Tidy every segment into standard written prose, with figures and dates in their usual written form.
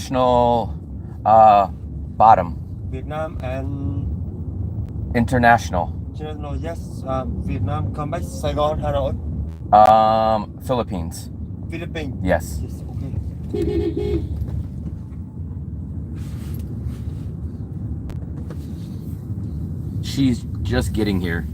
international bottom. Vietnam and International. international. Yes, Vietnam come back Saigon, Hanoi, Philippines. Philippines. Yes. Yes, okay. She's just getting here.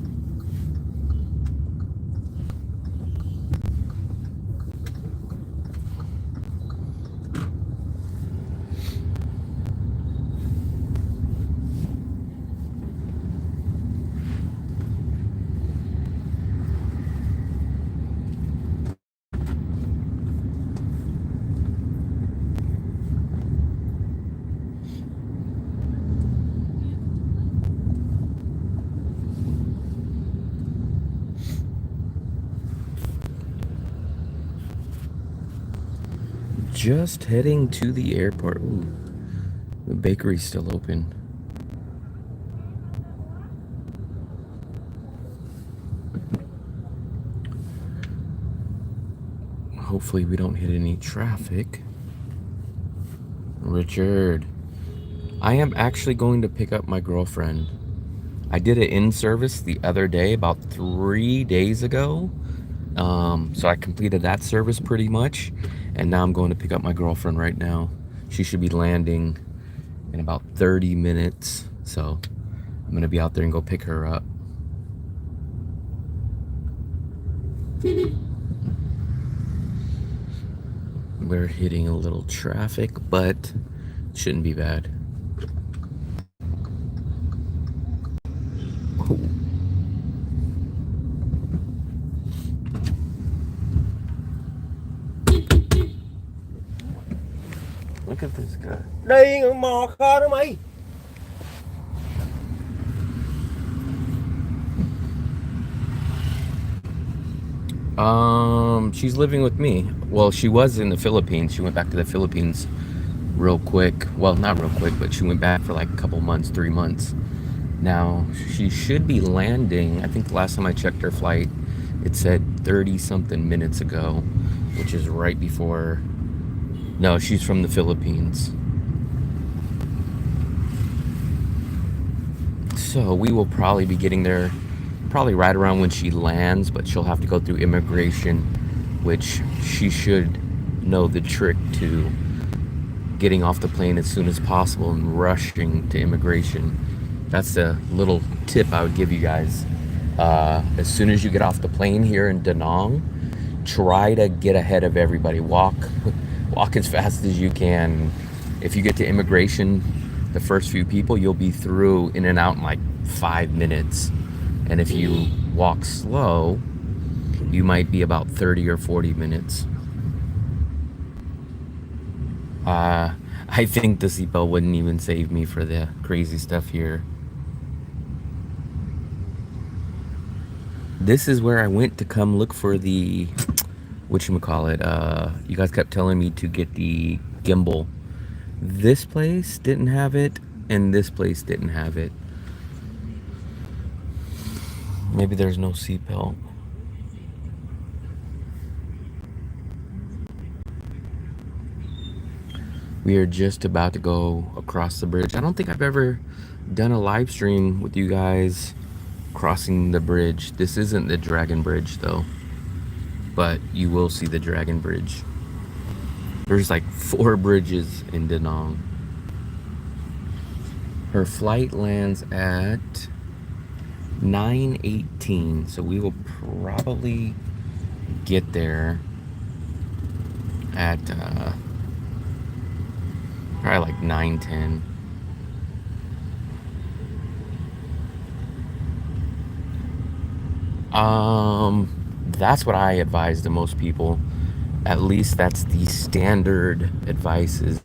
Just heading to the airport. Ooh, the bakery's still open. Hopefully we don't hit any traffic. Richard, I am actually going to pick up my girlfriend. I did an in-service the other day, about 3 days ago. So I completed that service pretty much. And now I'm going to pick up my girlfriend right now. She should be landing in about 30 minutes. So I'm going to be out there and go pick her up. We're hitting a little traffic, but it shouldn't be bad. Oh. Look at this guy. Đi mò kho đó mày. She's living with me. Well, she was in the Philippines. She went back to the Philippines real quick. Well, not real quick, but she went back for like a couple months, 3 months. Now, she should be landing. I think the last time I checked her flight, it said 30 something minutes ago, which is right before. No, she's from the Philippines. So we will probably be getting there probably right around when she lands, but she'll have to go through immigration, which she should know the trick to getting off the plane as soon as possible and rushing to immigration. That's a little tip I would give you guys. As soon as you get off the plane here in Da Nang, try to get ahead of everybody. Walk as fast as you can. If you get to immigration, the first few people, you'll be through in and out in like 5 minutes. And if you walk slow, you might be about 30 or 40 minutes. I think the seatbelt wouldn't even save me for the crazy stuff here. This is where I went to come look for the, whatchamacallit, you guys kept telling me to get the gimbal. This place didn't have it, and this place didn't have it. Maybe there's no seatbelt. We are just about to go across the bridge. I don't think I've ever done a live stream with you guys crossing the bridge. This isn't the Dragon Bridge though, but you will see the Dragon Bridge. There's like 4 bridges in Da Nang. Her flight lands at 9:18, so we will probably get there at probably like 9:10. That's what I advise to most people. At least that's the standard advice. Is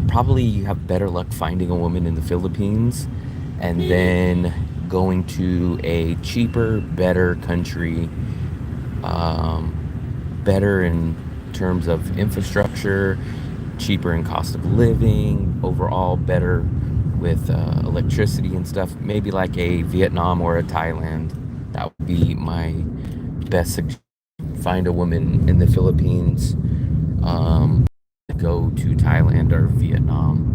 probably you have better luck finding a woman in the Philippines and then going to a cheaper, better country, better in terms of infrastructure, cheaper in cost of living, overall better with electricity and stuff. Maybe like a Vietnam or a Thailand. That would be my best suggestion. Find a woman in the Philippines. Thailand or Vietnam.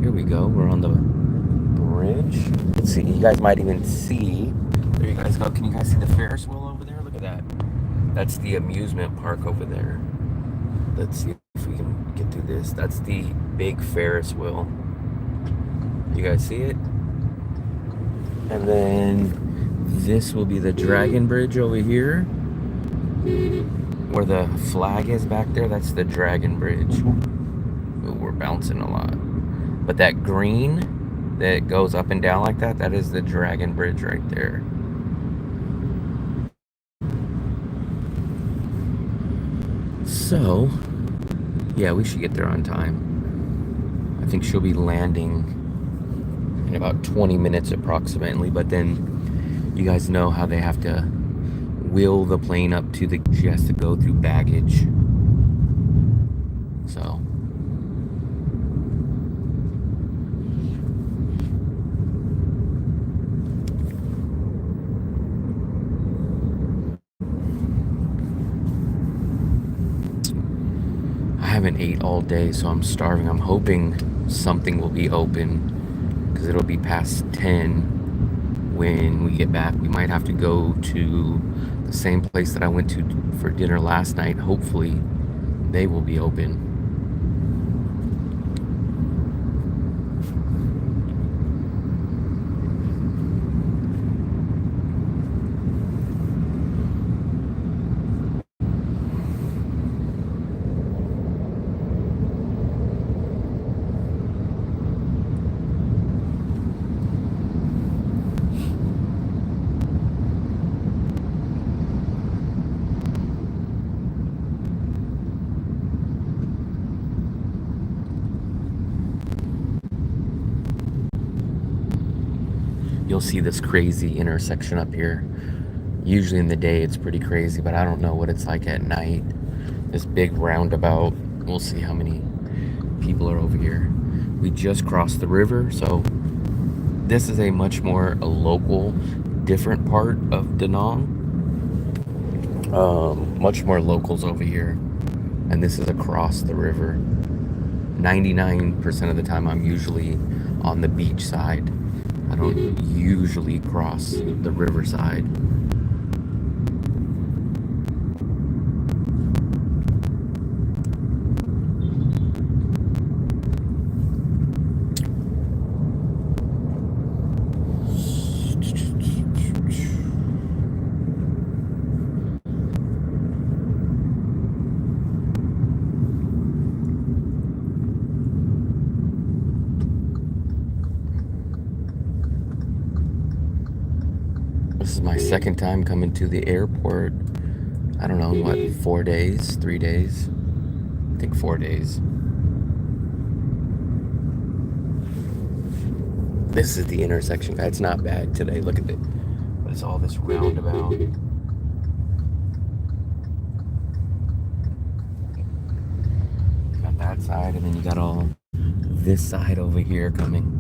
Here we go. We're on the bridge. Let's see. You guys might even see. There you guys go. Can you guys see the Ferris wheel over there? Look at that. That's the amusement park over there. Let's see if we can get through this. That's the big Ferris wheel. You guys see it? And then this will be the Dragon Bridge over here. Where the flag is back there, that's the Dragon Bridge. Ooh, we're bouncing a lot. But that green that goes up and down like that, that is the Dragon Bridge right there. So, yeah, we should get there on time. I think she'll be landing in about 20 minutes approximately, but then you guys know how they have to wheel the plane up to the, she has to go through baggage. So I haven't ate all day, so I'm starving. I'm hoping something will be open because it'll be past 10 when we get back. We might have to go to the same place that I went to for dinner last night. Hopefully they will be open. You'll see this crazy intersection up here. Usually in the day it's pretty crazy, but I don't know what it's like at night. This big roundabout. We'll see how many people are over here. We just crossed the river, so this is a much more local, different part of Da Nang. Much more locals over here. And this is across the river. 99% of the time I'm usually on the beach side. I don't usually cross the riverside. This is my second time coming to the airport. I don't know, what, 4 days, 3 days? I think 4 days. This is the intersection, guys. It's not bad today. Look at it. But it's all this roundabout. You got that side, and then you got all this side over here coming.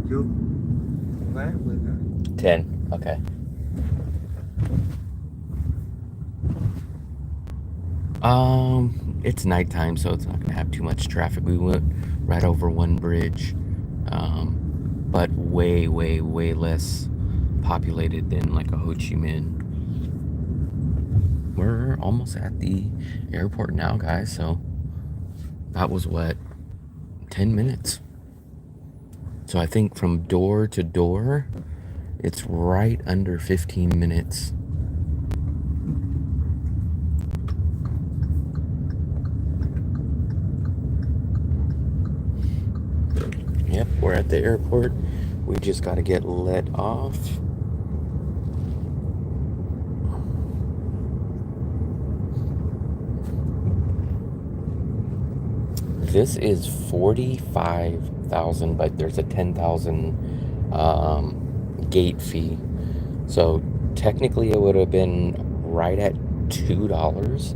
Chưa? Vé 10 cái. 10, okay. It's nighttime, so it's not gonna have too much traffic. We went right over one bridge, but way, way, way less populated than like a Ho Chi Minh. We're almost at the airport now, guys, so that was what, 10 minutes. So I think from door to door, it's right under 15 minutes. Yep, we're at the airport. We just got to get let off. This is 45,000, but there's a 10,000 gate fee. So technically it would have been right at $2,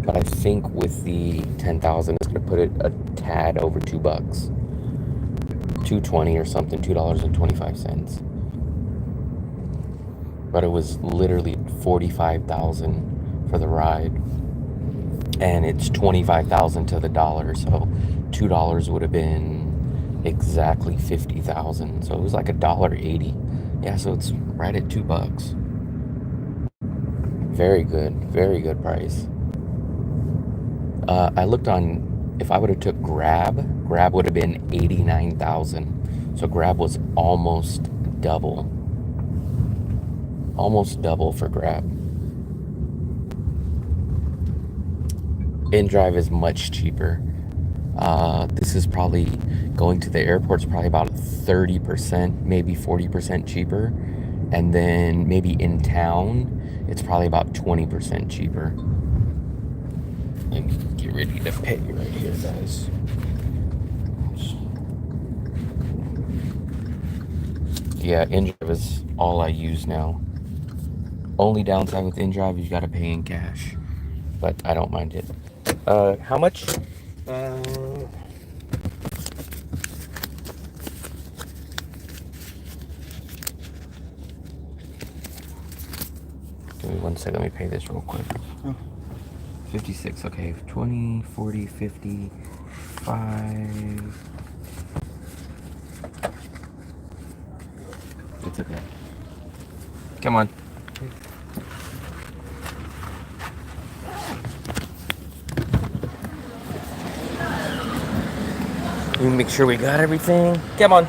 but I think with the 10,000, it's gonna put it a tad over $2, 2.20 or something, $2.25. But it was literally 45,000 for the ride, and it's 25,000 to the dollar, so $2 would have been exactly 50,000. So it was like $1.80. Yeah, so it's right at $2. Very good price. I looked on, if I would have took Grab would have been 89,000. So Grab was almost double for Grab. InDrive is much cheaper. This is probably, going to the airport's probably about 30%, maybe 40% cheaper. And then maybe in town, it's probably about 20% cheaper. And get ready to pay right here, guys. Yeah, InDrive is all I use now. Only downside with InDrive is you gotta pay in cash, but I don't mind it. How much? Give me 1 second, let me pay this real quick. 56, okay, 20, 40, 50, 5. It's okay. Come on. Let me make sure we got everything. Come on.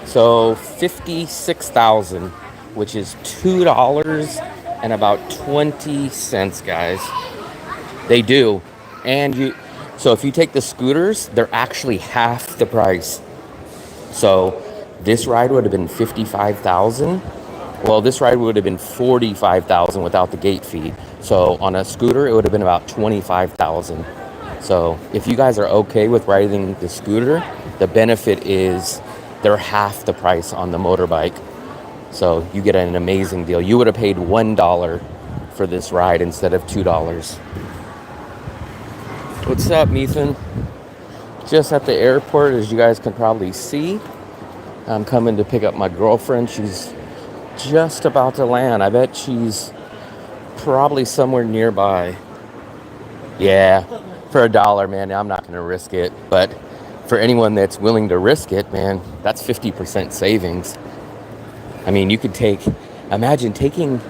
So 56,000, which is $2 and about 20 cents, guys. They do. And so if you take the scooters, they're actually half the price. So this ride would have been 55,000. Well, this ride would have been 45,000 without the gate fee. So on a scooter, it would have been about 25,000. So if you guys are okay with riding the scooter, the benefit is they're half the price on the motorbike. So you get an amazing deal. You would have paid $1 for this ride instead of $2. What's up, Ethan? Just at the airport, as you guys can probably see. I'm coming to pick up my girlfriend. She's just about to land. I bet she's probably somewhere nearby. Yeah, for $1, man, I'm not going to risk it. But for anyone that's willing to risk it, man, that's 50% savings. I mean, you could imagine taking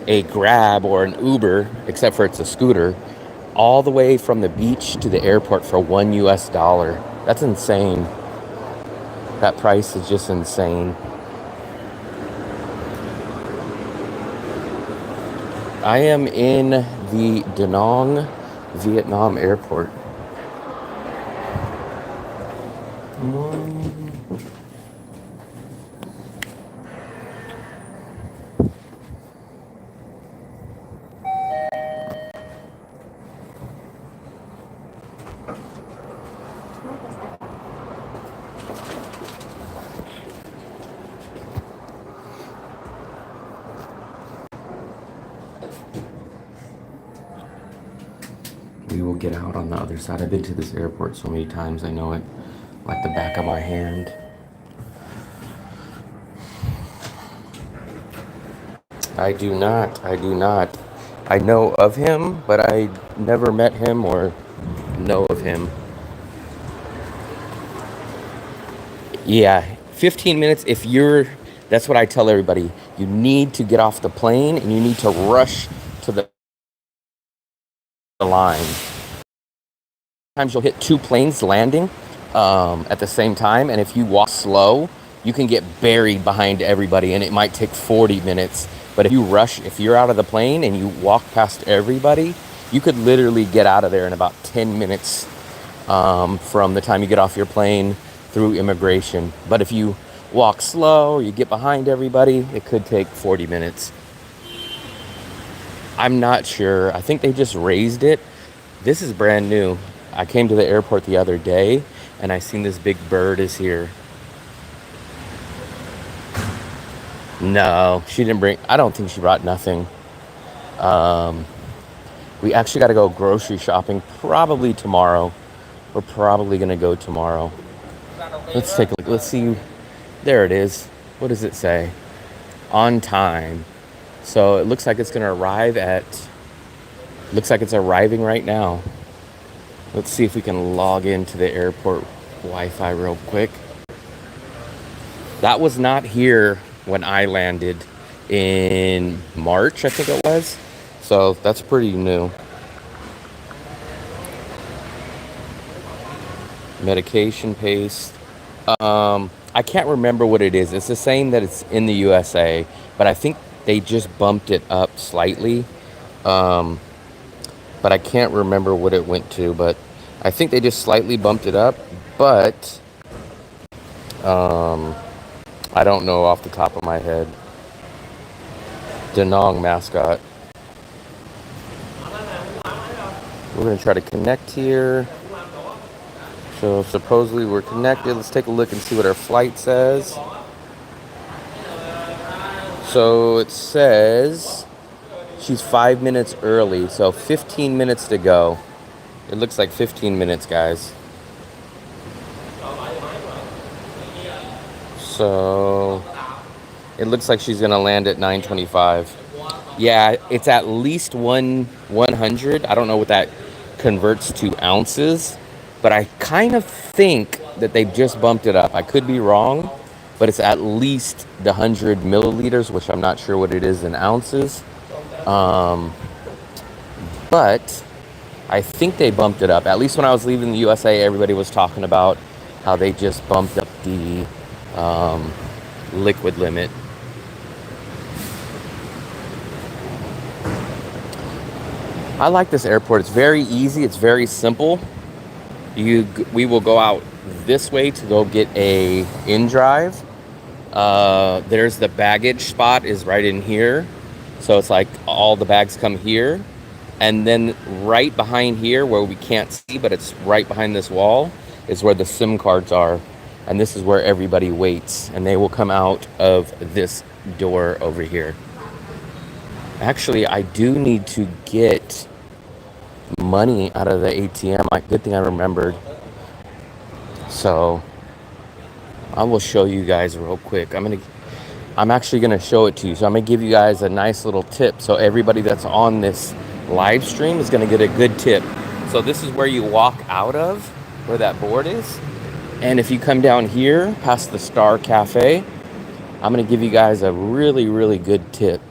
a Grab or an Uber, except for it's a scooter, all the way from the beach to the airport for $1. That's insane. That price is just insane. I am in the Da Nang, Vietnam airport. We will get out on the other side. I've been to this airport so many times, I know it like the back of my hand. I do not. I know of him, but I never met him or know of him. Yeah, 15 minutes that's what I tell everybody. You need to get off the plane and you need to rush to the line. Sometimes you'll hit 2 planes landing at the same time, and if you walk slow, you can get buried behind everybody, and it might take 40 minutes. But if you rush, if you're out of the plane and you walk past everybody, you could literally get out of there in about 10 minutes from the time you get off your plane through immigration. But if you walk slow or you get behind everybody, it could take 40 minutes. I'm not sure. I think they just raised it. This is brand new. I came to the airport the other day and I seen this big bird is here. No, she didn't bring. I don't think she brought nothing. Um, we actually got to go grocery shopping probably tomorrow. We're probably gonna go tomorrow. Let's take a look. Let's see. There it is. What does it say? On time. So it looks like it's gonna arrive at. Looks like it's arriving right now. Let's see if we can log into the airport Wi-Fi real quick. That was not here when I landed in March, I think it was. So that's pretty new. Medication paste. I can't remember what it is. It's the same that it's in the USA, but I think they just bumped it up slightly. Um, but I can't remember what it went to. But I think they just slightly bumped it up. But um, I don't know off the top of my head. Danong mascot. We're gonna try to connect here. So supposedly we're connected. Let's take a look and see what our flight says. So it says she's 5 minutes early, so 15 minutes to go. It looks like 15 minutes, guys. So it looks like she's gonna land at 9:25. Yeah, it's at least 100. I don't know what that converts to ounces, but I kind of think that they've just bumped it up. I could be wrong, but it's at least the 100 milliliters, which I'm not sure what it is in ounces. Um, but I think they bumped it up. At least when I was leaving the USA, everybody was talking about how they just bumped up the um, liquid limit. I like this airport. It's very easy. It's very simple. We will go out this way to go get a in drive. There's the baggage spot is right in here. So it's like all the bags come here. And then right behind here where we can't see, but it's right behind this wall, is where the SIM cards are. And this is where everybody waits. And they will come out of this door over here. Actually, I do need to get money out of the ATM. Good thing I remembered. So I will show you guys real quick. I'm actually gonna show it to you. So I'm gonna give you guys a nice little tip. So everybody that's on this live stream is gonna get a good tip. So this is where you walk out of, where that board is. And if you come down here past the Star Cafe, I'm gonna give you guys a really, really good tip.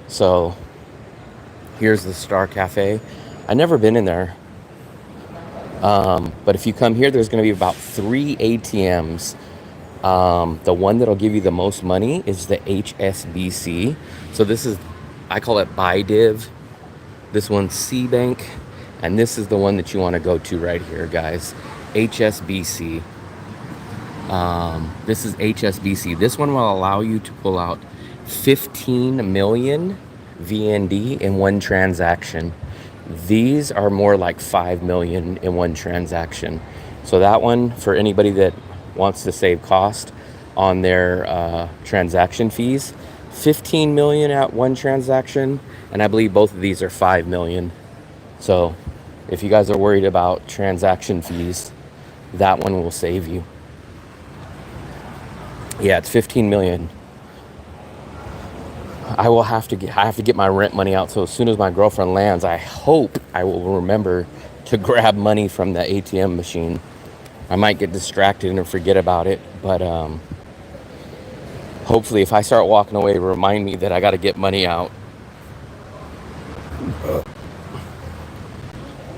So here's the Star Cafe. I've never been in there. But if you come here, there's going to be about 3 ATMs. The one that'll give you the most money is the HSBC. So this is, I call it BuyDiv. This one's C Bank. And this is the one that you want to go to right here, guys. HSBC. This is HSBC. This one will allow you to pull out 15 million VND in one transaction. These are more like 5 million in one transaction. So that one, for anybody that wants to save cost on their transaction fees, 15 million at one transaction. And I believe both of these are 5 million. So if you guys are worried about transaction fees, that one will save you. Yeah, it's 15 million. I have to get my rent money out. So as soon as my girlfriend lands, I hope I will remember to grab money from the ATM machine. I might get distracted and forget about it, but hopefully if I start walking away, remind me that I got to get money out.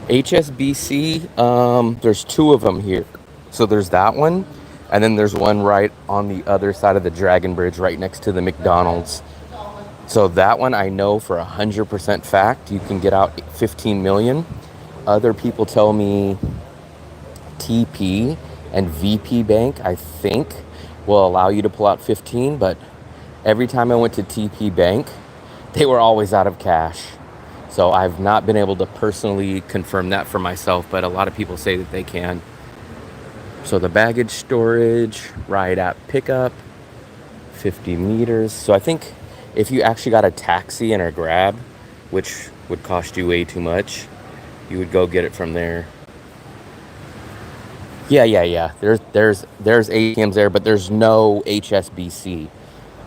HSBC, there's 2 of them here. So there's that one, and then there's one right on the other side of the Dragon Bridge, right next to the McDonald's. So that one I know for 100% fact you can get out 15 million. Other people tell me TP and VP Bank, I think, will allow you to pull out 15, but every time I went to TP Bank, they were always out of cash. So I've not been able to personally confirm that for myself, but a lot of people say that they can. So the baggage storage, right at pickup, 50 meters. So I think if you actually got a taxi and a Grab, which would cost you way too much, you would go get it from there. Yeah. There's ATMs there, but there's no HSBC.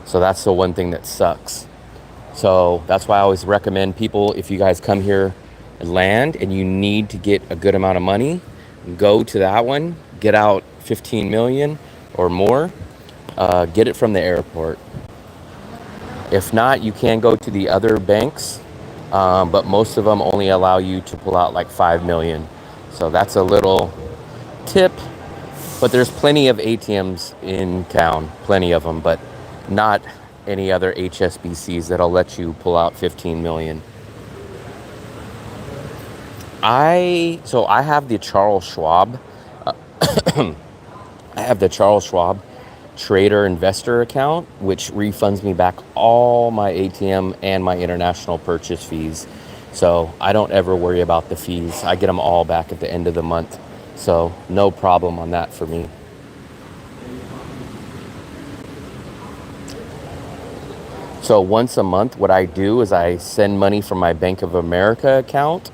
So that's the one thing that sucks. So that's why I always recommend people, if you guys come here and land and you need to get a good amount of money, go to that one, get out 15 million or more, get it from the airport. If not, you can go to the other banks, but most of them only allow you to pull out like 5 million. So that's a little tip, but there's plenty of ATMs in town, plenty of them, but not any other HSBCs that'll let you pull out 15 million. I have the Charles Schwab. I have the Charles Schwab trader investor account, which refunds me back all my ATM and my international purchase fees. So I don't ever worry about the fees. I get them all back at the end of the month. So no problem on that for me. So once a month, what I do is I send money from my Bank of America account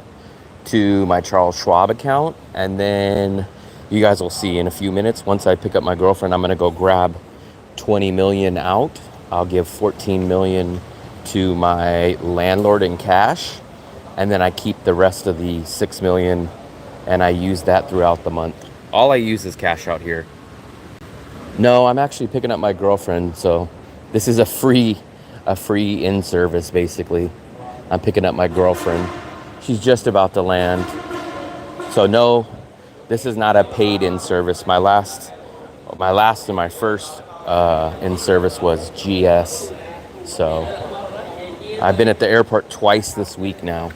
to my Charles Schwab account. And then you guys will see in a few minutes, once I pick up my girlfriend, I'm going to go grab 20 million out. I'll give 14 million to my landlord in cash. And then I keep the rest of the 6 million and I use that throughout the month. All I use is cash out here. No, I'm actually picking up my girlfriend. So this is a free in-service, basically. I'm picking up my girlfriend. She's just about to land. So no, this is not a paid in-service. My last and my first in-service was GS. So I've been at the airport twice this week now.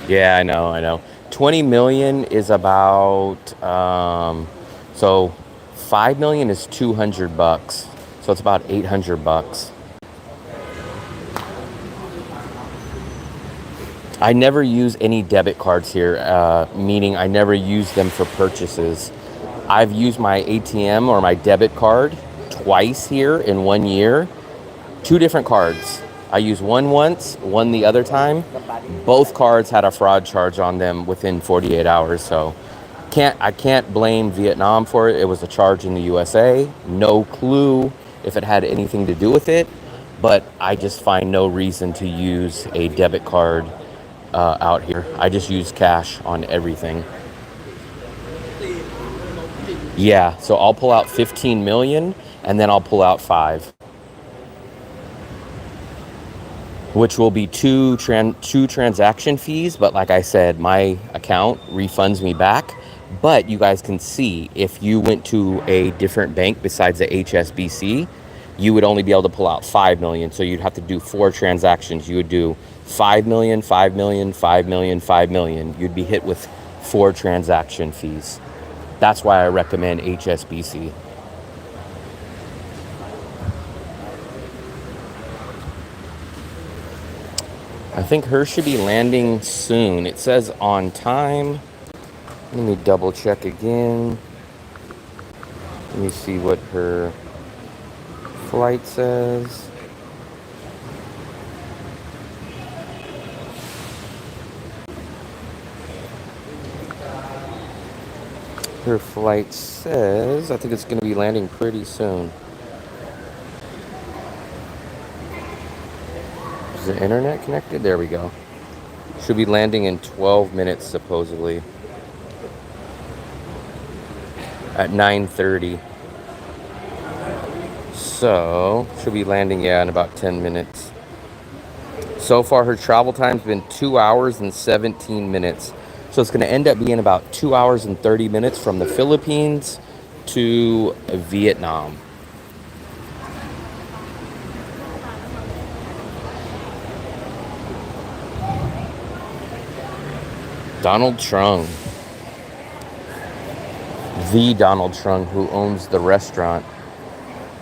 Yeah, I know. 20 million is about, so 5 million is $200. So it's about $800. I never use any debit cards here, meaning I never use them for purchases. I've used my ATM or my debit card twice here in 1 year. 2 different cards. I used one once, one the other time. Both cards had a fraud charge on them within 48 hours. So I can't blame Vietnam for it. It was a charge in the USA. No clue if it had anything to do with it, but I just find no reason to use a debit card out here. I just use cash on everything. Yeah, so I'll pull out 15 million and then I'll pull out 5, which will be two transaction fees. But like I said, my account refunds me back. But you guys can see, if you went to a different bank besides the HSBC, you would only be able to pull out 5 million. So you'd have to do 4 transactions. You would do 5 million, 5 million, 5 million, 5 million. You'd be hit with 4 transaction fees. That's why I recommend HSBC. I think hers should be landing soon. It says on time. Let me double check again. Let me see what her flight says. Her flight says, I think it's going to be landing pretty soon. Is the internet connected? There we go. Should be landing in 12 minutes, supposedly. At 9:30. So, she'll be landing, in about 10 minutes. So far, her travel time's been 2 hours and 17 minutes. So it's going to end up being about 2 hours and 30 minutes from the Philippines to Vietnam. Donald Trump. The Donald Trump, who owns the restaurant.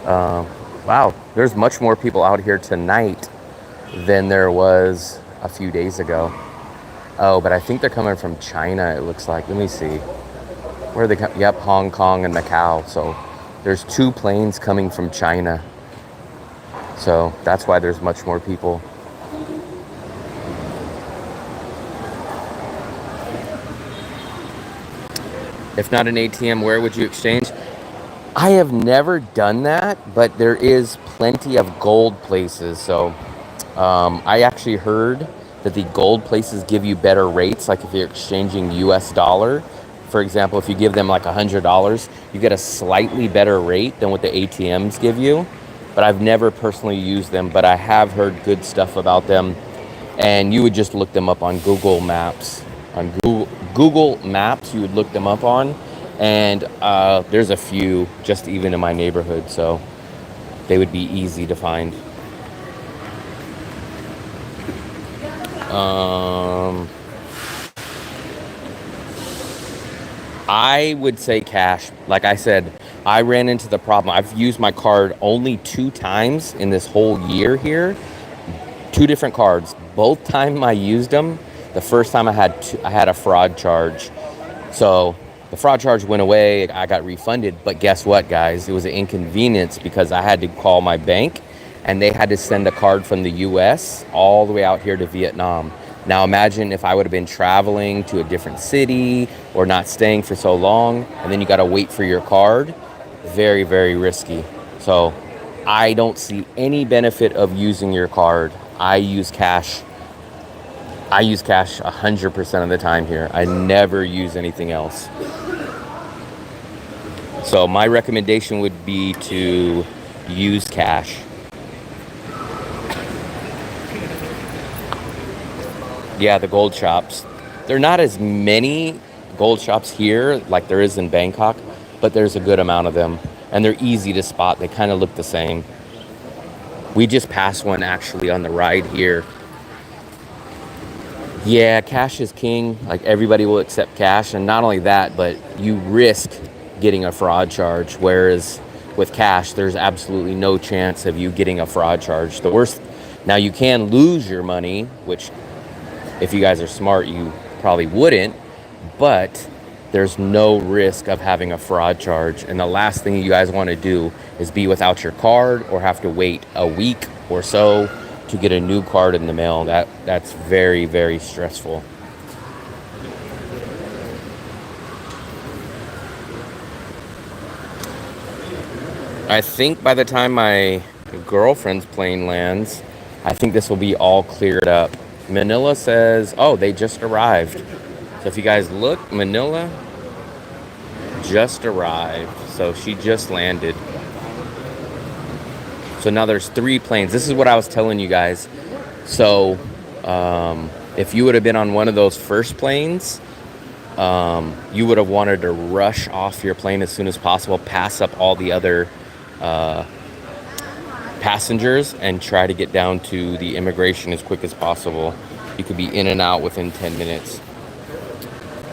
Wow, there's much more people out here tonight than there was a few days ago. Oh, but I think they're coming from China, it looks like. Let me see. Where are they coming? Yep, Hong Kong and Macau. So There's 2 planes coming from China. So that's why there's much more people. If not an ATM, where would you exchange? I have never done that, but there is plenty of gold places. So I actually heard that the gold places give you better rates. Like if you're exchanging US dollar, for example, if you give them like $100, you get a slightly better rate than what the ATMs give you. But I've never personally used them, but I have heard good stuff about them. And you would just look them up on Google Maps. On Google Maps, you would look them up on. And there's a few just even in my neighborhood, so they would be easy to find. I would say cash. Like I said, I ran into the problem. I've used my card only 2 times in this whole year here. 2 different cards. Both time I used them, the first time I had a fraud charge. So the fraud charge went away. I got refunded. But guess what, guys? It was an inconvenience because I had to call my bank and they had to send a card from the US all the way out here to Vietnam. Now imagine if I would have been traveling to a different city or not staying for so long, and then you got to wait for your card. Very, very risky. So I don't see any benefit of using your card. I use cash 100% of the time here. I never use anything else. So my recommendation would be to use cash. Yeah, the gold shops. There are not as many gold shops here like there is in Bangkok, but there's a good amount of them. And they're easy to spot. They kind of look the same. We just passed one actually on the ride here. Yeah, cash is king. Like everybody will accept cash. And not only that, but you risk getting a fraud charge. Whereas with cash, there's absolutely no chance of you getting a fraud charge. The worst, now you can lose your money, which if you guys are smart, you probably wouldn't, but there's no risk of having a fraud charge. And the last thing you guys want to do is be without your card or have to wait a week or so to get a new card in the mail. That's very, very stressful. I think by the time my girlfriend's plane lands, I think this will be all cleared up. Manila says, oh, they just arrived. So if you guys look, Manila just arrived. So she just landed. So now there's 3 planes. This is what I was telling you guys. So if you would have been on one of those first planes, you would have wanted to rush off your plane as soon as possible, pass up all the other passengers and try to get down to the immigration as quick as possible. You could be in and out within 10 minutes.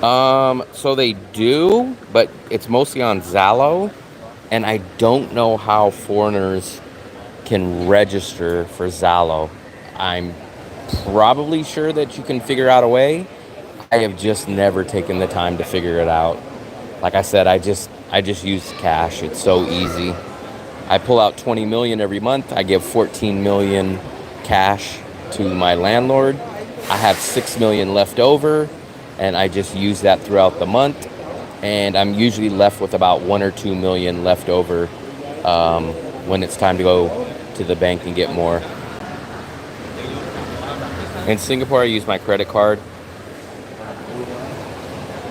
So they do, but it's mostly on Zalo, and I don't know how foreigners can register for Zalo. I'm probably sure that you can figure out a way. I have just never taken the time to figure it out. Like I said, I just use cash. It's so easy. I pull out 20 million every month. I give 14 million cash to my landlord. I have 6 million left over, and I just use that throughout the month. And I'm usually left with about 1 or 2 million left over when it's time to go to the bank and get more. In Singapore, I use my credit card.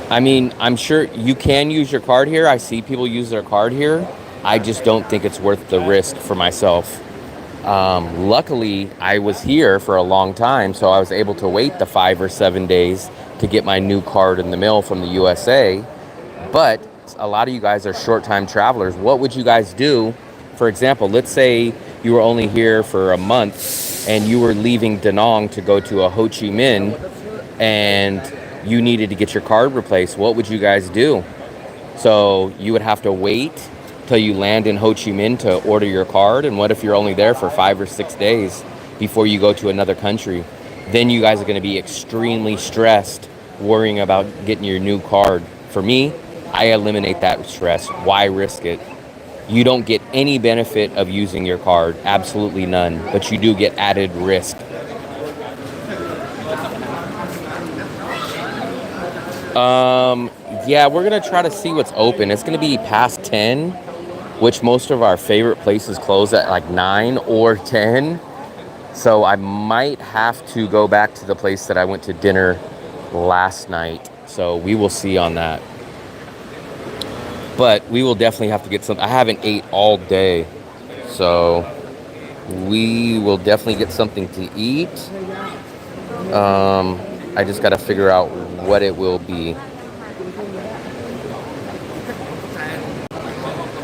I mean, I'm sure you can use your card here. I see people use their card here. I just don't think it's worth the risk for myself. Luckily, I was here for a long time, so I was able to wait the 5 or 7 days to get my new card in the mail from the USA. But a lot of you guys are short-time travelers. What would you guys do? For example, let's say you were only here for a month and you were leaving Da Nang to go to a Ho Chi Minh and you needed to get your card replaced. What would you guys do? So you would have to wait till you land in Ho Chi Minh to order your card. And what if you're only there for 5 or 6 days before you go to another country? Then you guys are going to be extremely stressed worrying about getting your new card. For me, I eliminate that stress. Why risk it? You don't get any benefit of using your card, absolutely none, but you do get added risk. Yeah, we're gonna try to see what's open. It's gonna be past 10, which most of our favorite places close at like 9 or 10. So I might have to go back to the place that I went to dinner last night. So we will see on that. But we will definitely have to get some. I haven't ate all day. So we will definitely get something to eat. I just got to figure out what it will be.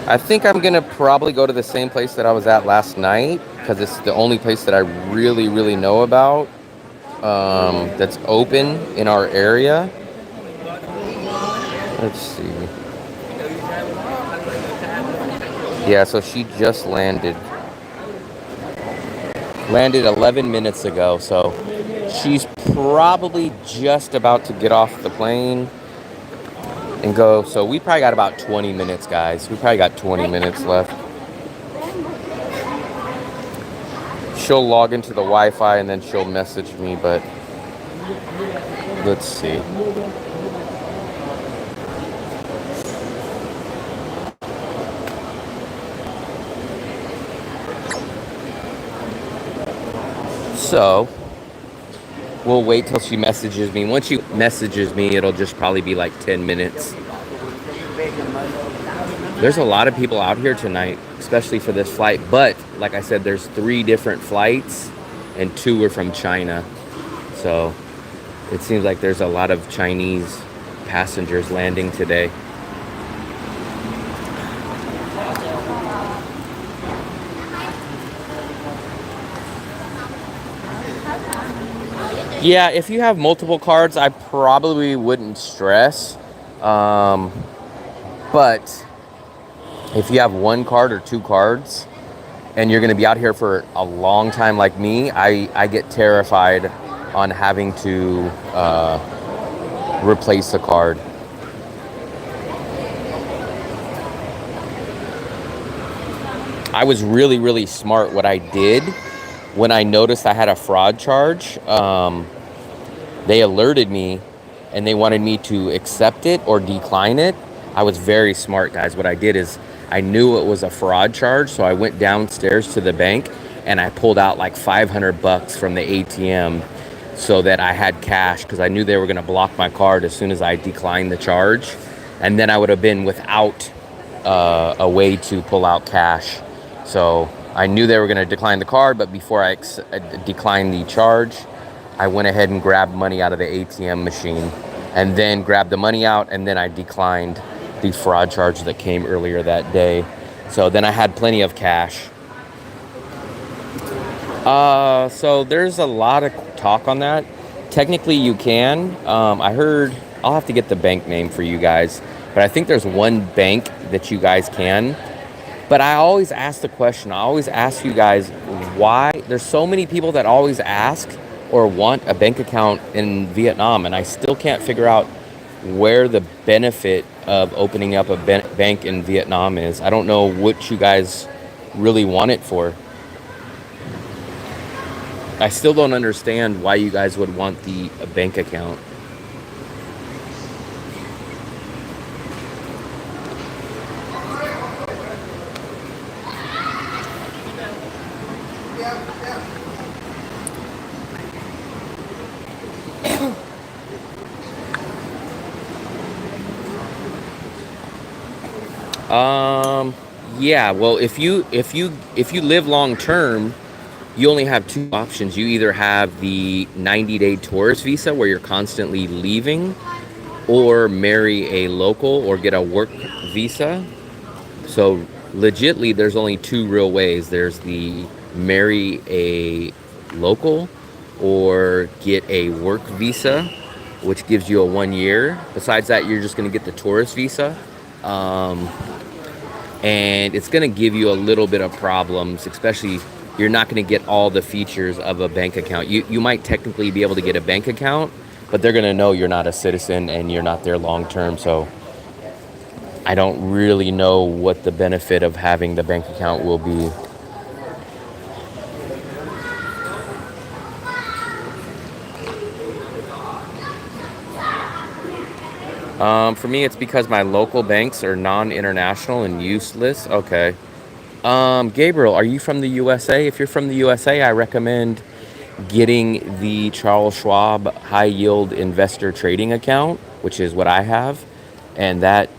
I think I'm going to probably go to the same place that I was at last night because it's the only place that I really know about that's open in our area. Let's see. Yeah, so she just landed 11 minutes ago, so she's probably just about to get off the plane and go. So we probably got about 20 minutes, guys. We probably got 20 minutes left. She'll log into the Wi-Fi and then she'll message me, but let's see. So we'll wait till she messages me. Once she messages me, it'll just probably be like 10 minutes. There's a lot of people out here tonight, especially for this flight. But like I said, there's 3 different flights and 2 are from China. So it seems like there's a lot of Chinese passengers landing today. Yeah, if you have multiple cards, I probably wouldn't stress. But if you have 1 card or 2 cards and you're going to be out here for a long time like me, I get terrified on having to replace a card. I was really smart. What I did when I noticed I had a fraud charge, they alerted me and they wanted me to accept it or decline it. I was very smart, guys. What I did is I knew it was a fraud charge, so I went downstairs to the bank and I pulled out like $500 from the ATM so that I had cash, because I knew they were going to block my card as soon as I declined the charge, and then I would have been without a way to pull out cash. So I knew they were going to decline the card, but before I declined the charge, I went ahead and grabbed money out of the ATM machine and then grabbed the money out, and then I declined the fraud charge that came earlier that day. So then I had plenty of cash. So there's a lot of talk on that. Technically you can. I heard, I'll have to get the bank name for you guys, but I think there's one bank that you guys can. But I always ask the question, I always ask you guys why. There's so many people that always ask or want a bank account in Vietnam, and I still can't figure out where the benefit of opening up a bank in Vietnam is. I don't know what you guys really want it for. I still don't understand why you guys would want a bank account. Yeah, well, if you live long term, you only have 2 options. You either have the 90-day tourist visa where you're constantly leaving, or marry a local or get a work visa. So legitly there's only 2 real ways. There's the marry a local or get a work visa, which gives you a 1 year. Besides that, you're just going to get the tourist visa. And it's going to give you a little bit of problems, especially you're not going to get all the features of a bank account. You might technically be able to get a bank account, but they're going to know you're not a citizen and you're not there long term. So I don't really know what the benefit of having the bank account will be. For me, it's because my local banks are non-international and useless. Okay. Gabriel, are you from the USA? If you're from the USA, I recommend getting the Charles Schwab High Yield Investor Trading Account, which is what I have. And that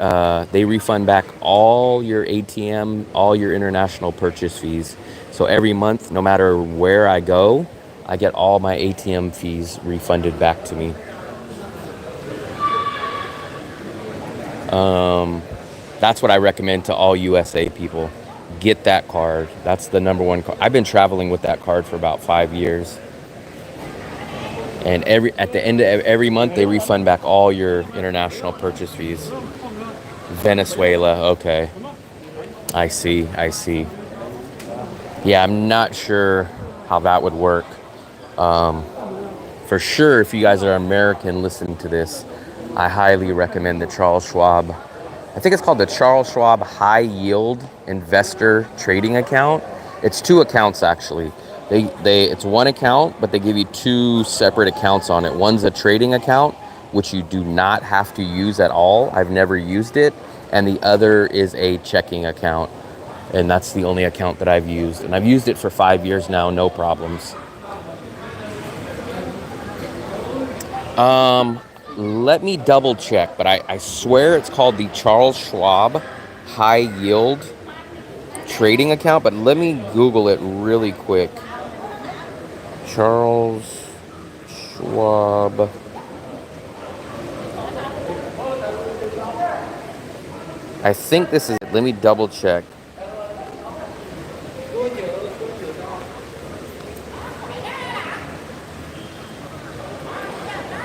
they refund back all your ATM, all your international purchase fees. So every month, no matter where I go, I get all my ATM fees refunded back to me. That's what I recommend to all USA people. Get that card. That's the number one card. I've been traveling with that card for about 5 years. And at the end of every month, they refund back all your international purchase fees. Venezuela, okay. I see. Yeah, I'm not sure how that would work. For sure, if you guys are American listening to this, I highly recommend the Charles Schwab. I think it's called the Charles Schwab High Yield Investor Trading Account. It's 2 accounts actually. It's 1 account, but they give you 2 separate accounts on it. One's a trading account, which you do not have to use at all. I've never used it. And the other is a checking account. And that's the only account that I've used. And I've used it for 5 years now, no problems. Let me double check, but I swear it's called the Charles Schwab High Yield Trading Account, but let me Google it really quick. Charles Schwab. I think this is it. Let me double check.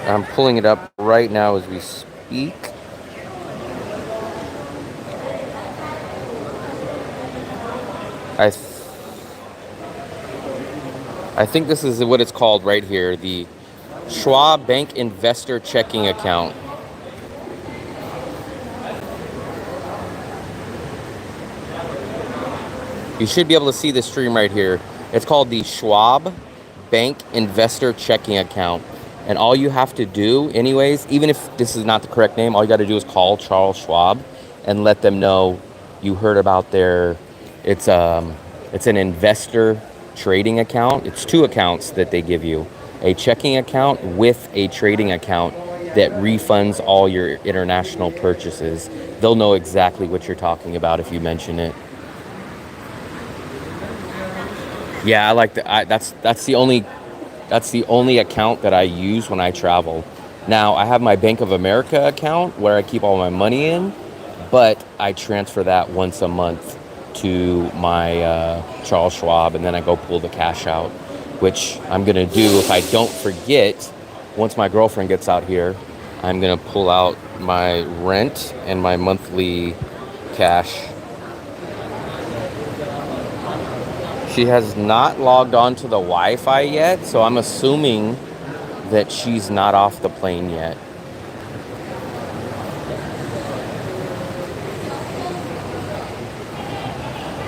I'm pulling it up right now as we speak. I think this is what it's called right here, the Schwab Bank Investor Checking Account. You should be able to see the stream right here. It's called the Schwab Bank Investor Checking Account. And all you have to do, anyways, even if this is not the correct name, all you got to do is call Charles Schwab and let them know you heard about it's an investor trading account. It's 2 accounts that they give you. A checking account with a trading account that refunds all your international purchases. They'll know exactly what you're talking about if you mention it. Yeah, I like that. That's the only account that I use when I travel. Now, I have my Bank of America account where I keep all my money in, but I transfer that once a month to my Charles Schwab, and then I go pull the cash out, which I'm going to do if I don't forget. Once my girlfriend gets out here, I'm going to pull out my rent and my monthly cash. She has not logged on to the Wi-Fi yet, so I'm assuming that she's not off the plane yet.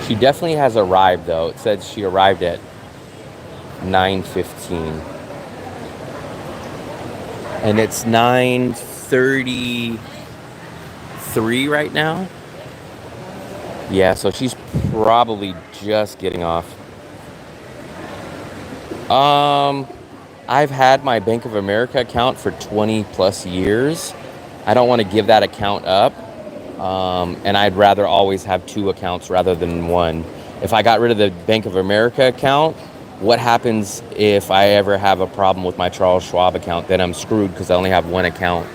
She definitely has arrived, though. It says she arrived at 9:15. And it's 9:33 right now. Yeah, so she's probably just getting off. I've had my Bank of America account for 20 plus years. I don't want to give that account up. And I'd rather always have 2 accounts rather than 1. If I got rid of the Bank of America account, what happens if I ever have a problem with my Charles Schwab account? Then I'm screwed because I only have 1 account.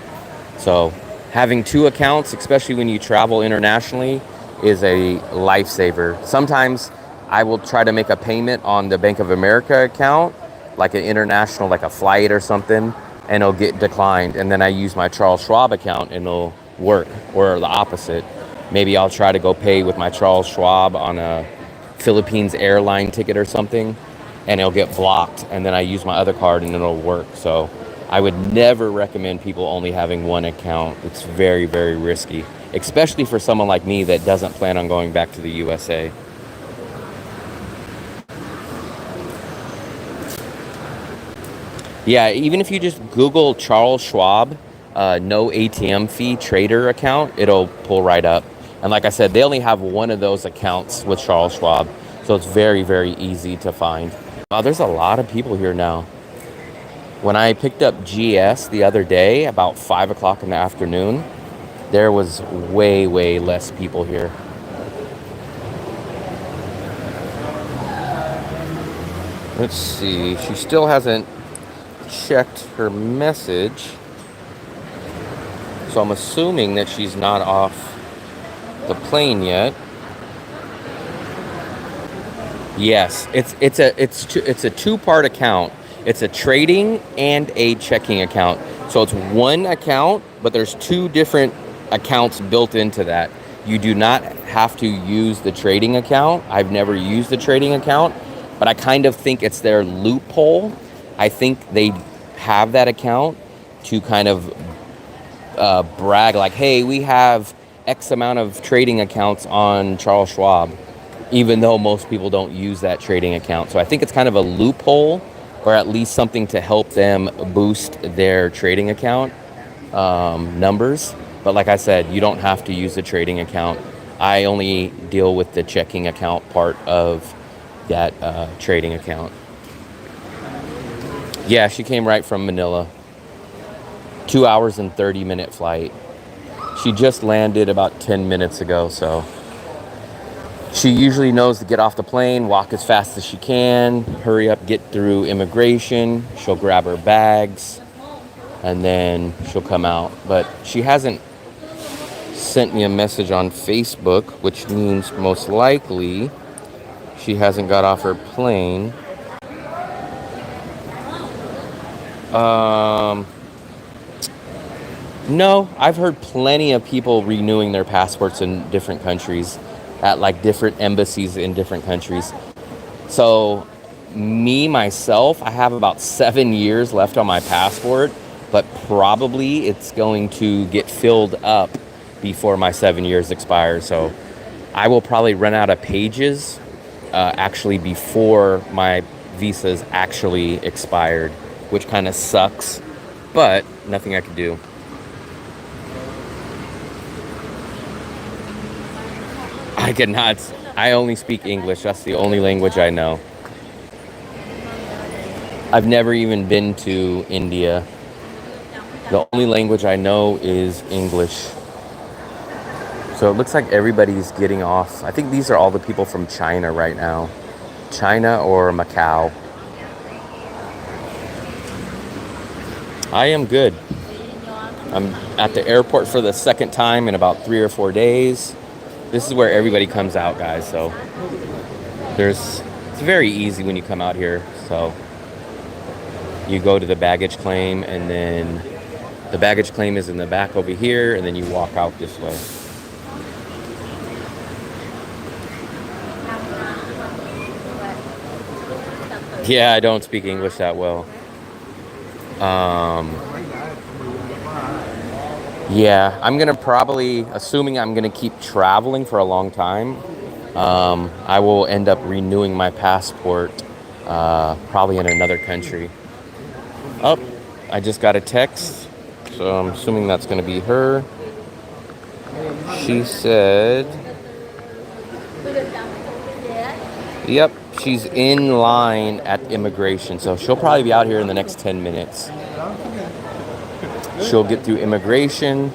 So having 2 accounts, especially when you travel internationally, is a lifesaver. Sometimes I will try to make a payment on the Bank of America account, like an international, like a flight or something, and it'll get declined. And then I use my Charles Schwab account and it'll work, or the opposite. Maybe I'll try to go pay with my Charles Schwab on a Philippines airline ticket or something, and it'll get blocked. And then I use my other card and it'll work. So I would never recommend people only having 1 account. It's very, very risky. especially for someone like me that doesn't plan on going back to the USA. Yeah, even if you just Google Charles Schwab, no ATM fee trader account, it'll pull right up. And like I said, they only have one of those accounts with Charles Schwab. So it's very, very easy to find. Oh, there's a lot of people here now. When I picked up GS the other day, about 5 o'clock in the afternoon, there was way, way less people here. Let's see, she still hasn't checked her message. So I'm assuming that she's not off the plane yet. Yes, it's a two-part account. It's a trading and a checking account. So it's one account, but there's two different accounts built into that. You do not have to use the trading account. I've never used the trading account, but I kind of think it's their loophole. I think they have that account to kind of brag like, hey, we have X amount of trading accounts on Charles Schwab, even though most people don't use that trading account. So I think it's kind of a loophole, or at least something to help them boost their trading account numbers. But like I said, you don't have to use the trading account. I only deal with the checking account part of that trading account. Yeah, she came right from Manila. 2 hours and 30-minute flight. She just landed about 10 minutes ago, so she usually knows to get off the plane, walk as fast as she can, hurry up, get through immigration. She'll grab her bags, and then she'll come out. But she hasn't sent me a message on Facebook, which means most likely she hasn't got off her plane. No, I've heard plenty of people renewing their passports in different countries at like different embassies in different countries. So me, myself, I have about 7 years left on my passport, but probably it's going to get filled up before my 7 years expire. So I will probably run out of pages actually before my visa is actually expired, which kind of sucks, but nothing I can do. I cannot. I only speak English. That's the only language I know. I've never even been to India. The only language I know is English. So it looks like everybody's getting off. I think these are all the people from China right now. China or Macau. I am good. I'm at the airport for the second time in about 3 or 4 days. This is where everybody comes out, guys. So it's very easy when you come out here. So you go to the baggage claim, and then the baggage claim is in the back over here, and then you walk out this way. Yeah, I don't speak English that well. Yeah, I'm gonna probably, assuming I'm gonna keep traveling for a long time, I will end up renewing my passport probably in another country. Oh, I just got a text, so I'm assuming that's gonna be her. She said, yep, she's in line at immigration, so she'll probably be out here in the next 10 minutes. She'll get through immigration,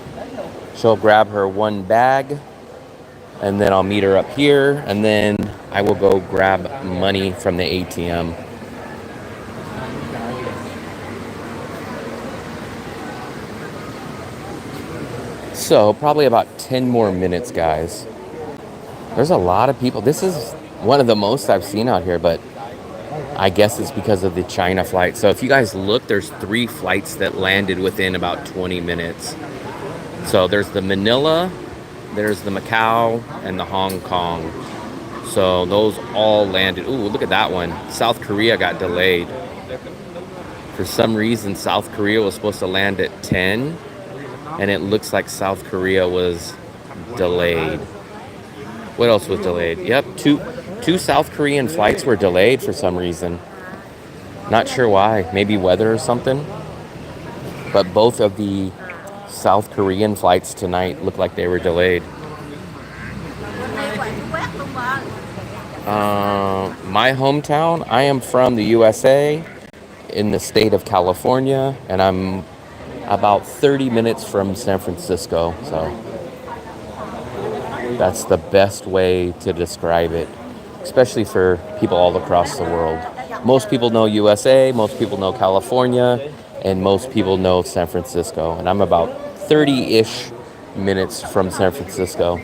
she'll grab her one bag, and then I'll meet her up here, and then I will go grab money from the ATM. So probably about 10 more minutes, guys. There's a lot of people. This is one of the most I've seen out here, but I guess it's because of the China flight. So if you guys look, there's 3 flights that landed within about 20 minutes. So there's the Manila, there's the Macau, and the Hong Kong. So those all landed. Ooh, look at that one. South Korea got delayed. For some reason, South Korea was supposed to land at 10, and it looks like South Korea was delayed. What else was delayed? Yep, two South Korean flights were delayed for some reason. Not sure why. Maybe weather or something. But both of the South Korean flights tonight looked like they were delayed. My hometown, I am from the USA in the state of California, and I'm about 30 minutes from San Francisco. So that's the best way to describe it, especially for people all across the world. Most people know USA, most people know California, and most people know San Francisco. And I'm about 30-ish minutes from San Francisco.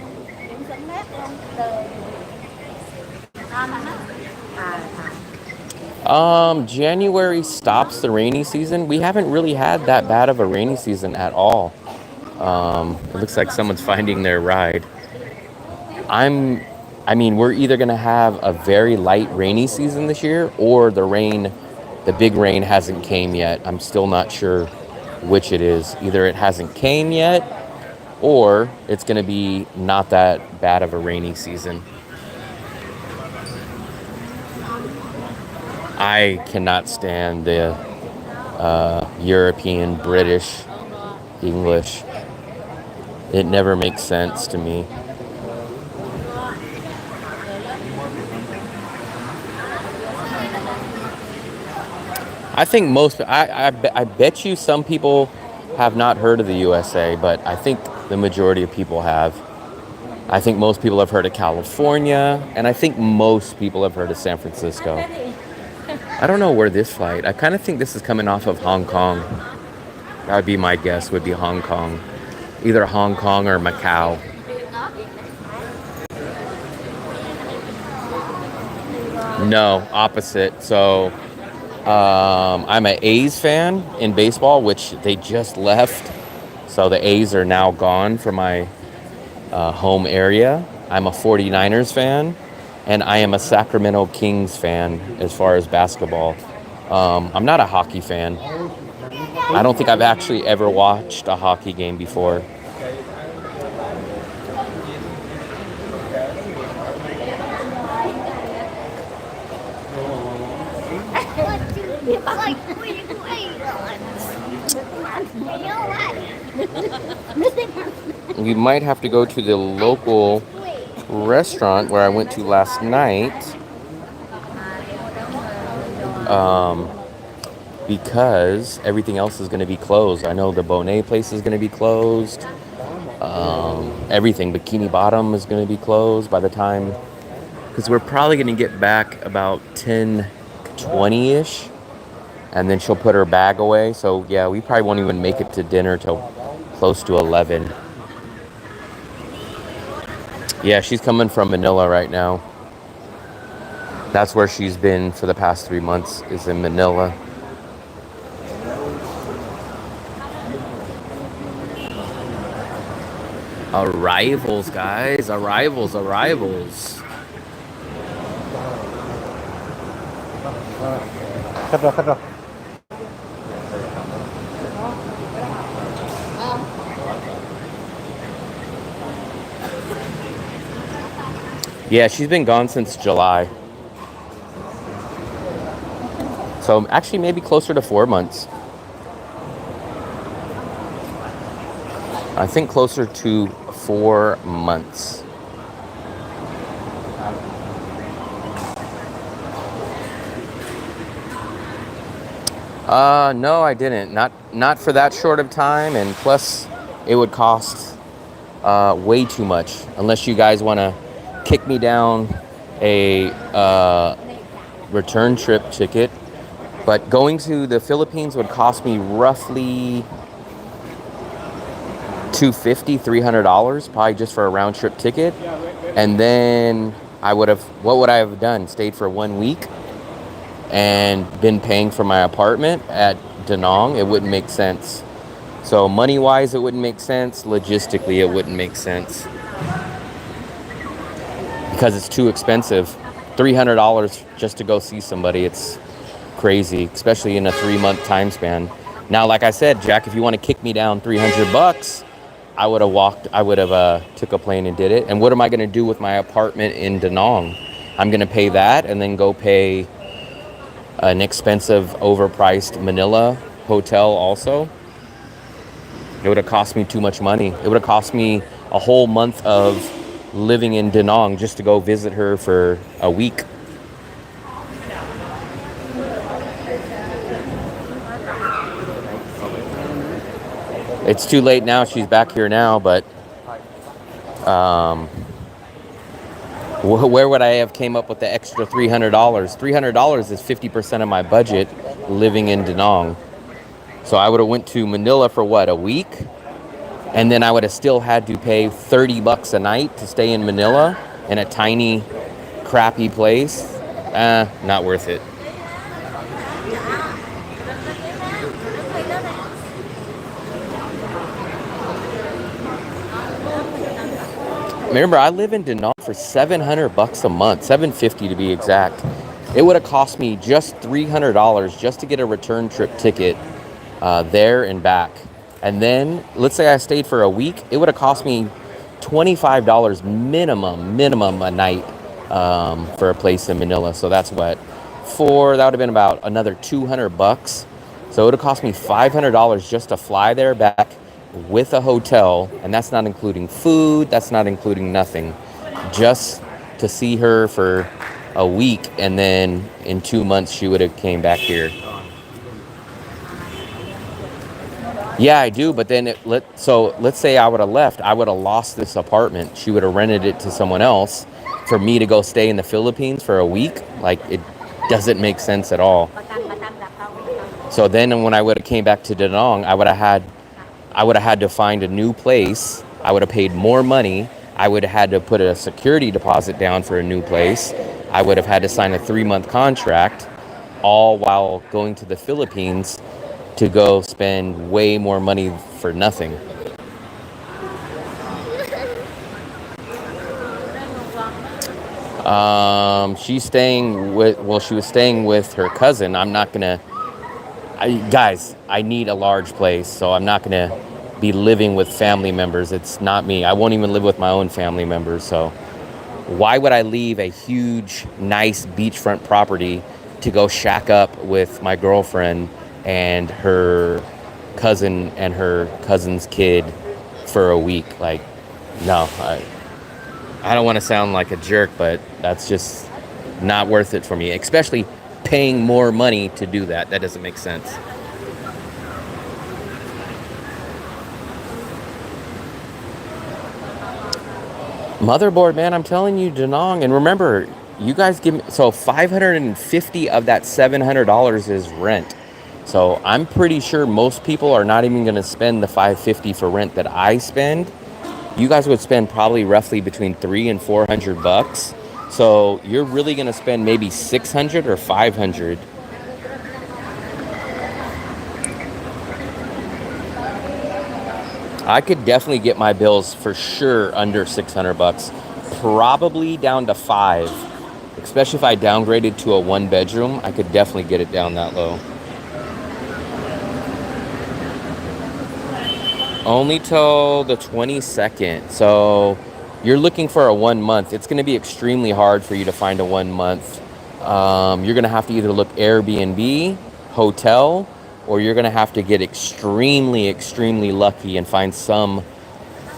January stops the rainy season. We haven't really had that bad of a rainy season at all. It looks like someone's finding their ride. We're either going to have a very light rainy season this year, or the big rain hasn't came yet. I'm still not sure which it is. Either it hasn't came yet, or it's going to be not that bad of a rainy season. I cannot stand the European, British, English. It never makes sense to me. I think I bet you some people have not heard of the USA, but I think the majority of people have. I think most people have heard of California, and I think most people have heard of San Francisco. I don't know where this flight. I kind of think this is coming off of Hong Kong. That would be my guess, would be Hong Kong. Either Hong Kong or Macau. No, opposite. So I'm an A's fan in baseball, which they just left. So the A's are now gone from my home area. I'm a 49ers fan, and I am a Sacramento Kings fan as far as basketball. I'm not a hockey fan. I don't think I've actually ever watched a hockey game before. We might have to go to the local restaurant where I went to last night, because everything else is going to be closed. I know the Bonet place is going to be closed. Everything, Bikini Bottom is going to be closed by the time, because we're probably going to get back about 10:20ish, and then she'll put her bag away. So yeah, we probably won't even make it to dinner till close to 11. Yeah, she's coming from Manila right now. That's where she's been for the past 3 months, is in Manila. Arrivals, guys. Arrivals. Khất rồi. Yeah, she's been gone since July. So actually maybe closer to 4 months. I think closer to 4 months. No, I didn't. Not for that short of time, and plus it would cost way too much unless you guys want to kick me down a return trip ticket. But going to the Philippines would cost me roughly $250, $300, probably just for a round trip ticket. And then what would I have done? Stayed for 1 week and been paying for my apartment at Da Nang? It wouldn't make sense. So money-wise, it wouldn't make sense. Logistically, it wouldn't make sense, because it's too expensive. $300 just to go see somebody. It's crazy, especially in a 3-month time span. Now, like I said, Jack, if you want to kick me down $300, I would have walked, I would have took a plane and did it. And what am I going to do with my apartment in Da Nang? I'm going to pay that and then go pay an expensive, overpriced Manila hotel also. It would have cost me too much money. It would have cost me a whole month of living in Da Nang just to go visit her for a week. It's too late now. She's back here now, but where would I have came up with the extra $300? $300 is 50% of my budget living in Da Nang. So I would have went to Manila for what, a week? And then I would have still had to pay $30 a night to stay in Manila in a tiny, crappy place. Not worth it. Remember, I live in Da Nang for $700 a month, $750 to be exact. It would have cost me just $300 just to get a return trip ticket there and back. And then, let's say I stayed for a week, it would have cost me $25 minimum a night for a place in Manila. So that's what, that would have been about another $200. So it would have cost me $500 just to fly there back with a hotel, and that's not including food, that's not including nothing. Just to see her for a week, and then in 2 months she would have came back here. Yeah, I do, but then let's say I would have left, I would have lost this apartment. She would have rented it to someone else for me to go stay in the Philippines for a week. Like, it doesn't make sense at all. So then when I would have came back to Da Nang, I would have had to find a new place. I would have paid more money. I would have had to put a security deposit down for a new place. I would have had to sign a 3-month contract, all while going to the Philippines to go spend way more money for nothing. She was staying with her cousin. I'm not gonna, guys, I need a large place, so I'm not gonna be living with family members. It's not me. I won't even live with my own family members. So why would I leave a huge, nice beachfront property to go shack up with my girlfriend and her cousin and her cousin's kid for a week? Like, no, I don't want to sound like a jerk, but that's just not worth it for me, especially paying more money to do that. That doesn't make sense. Motherboard, man, I'm telling you, Da Nang. And remember, you guys give me, so $550 of that $700 is rent. So I'm pretty sure most people are not even going to spend the $550 for rent that I spend. You guys would spend probably roughly between $300 and $400. So you're really going to spend maybe $600 or $500. I could definitely get my bills for sure under $600, probably down to $500. Especially if I downgraded to a 1-bedroom, I could definitely get it down that low. Only till the 22nd. So you're looking for a 1 month. It's going to be extremely hard for you to find a 1 month. You're going to have to either look Airbnb, hotel, or you're going to have to get extremely lucky and find some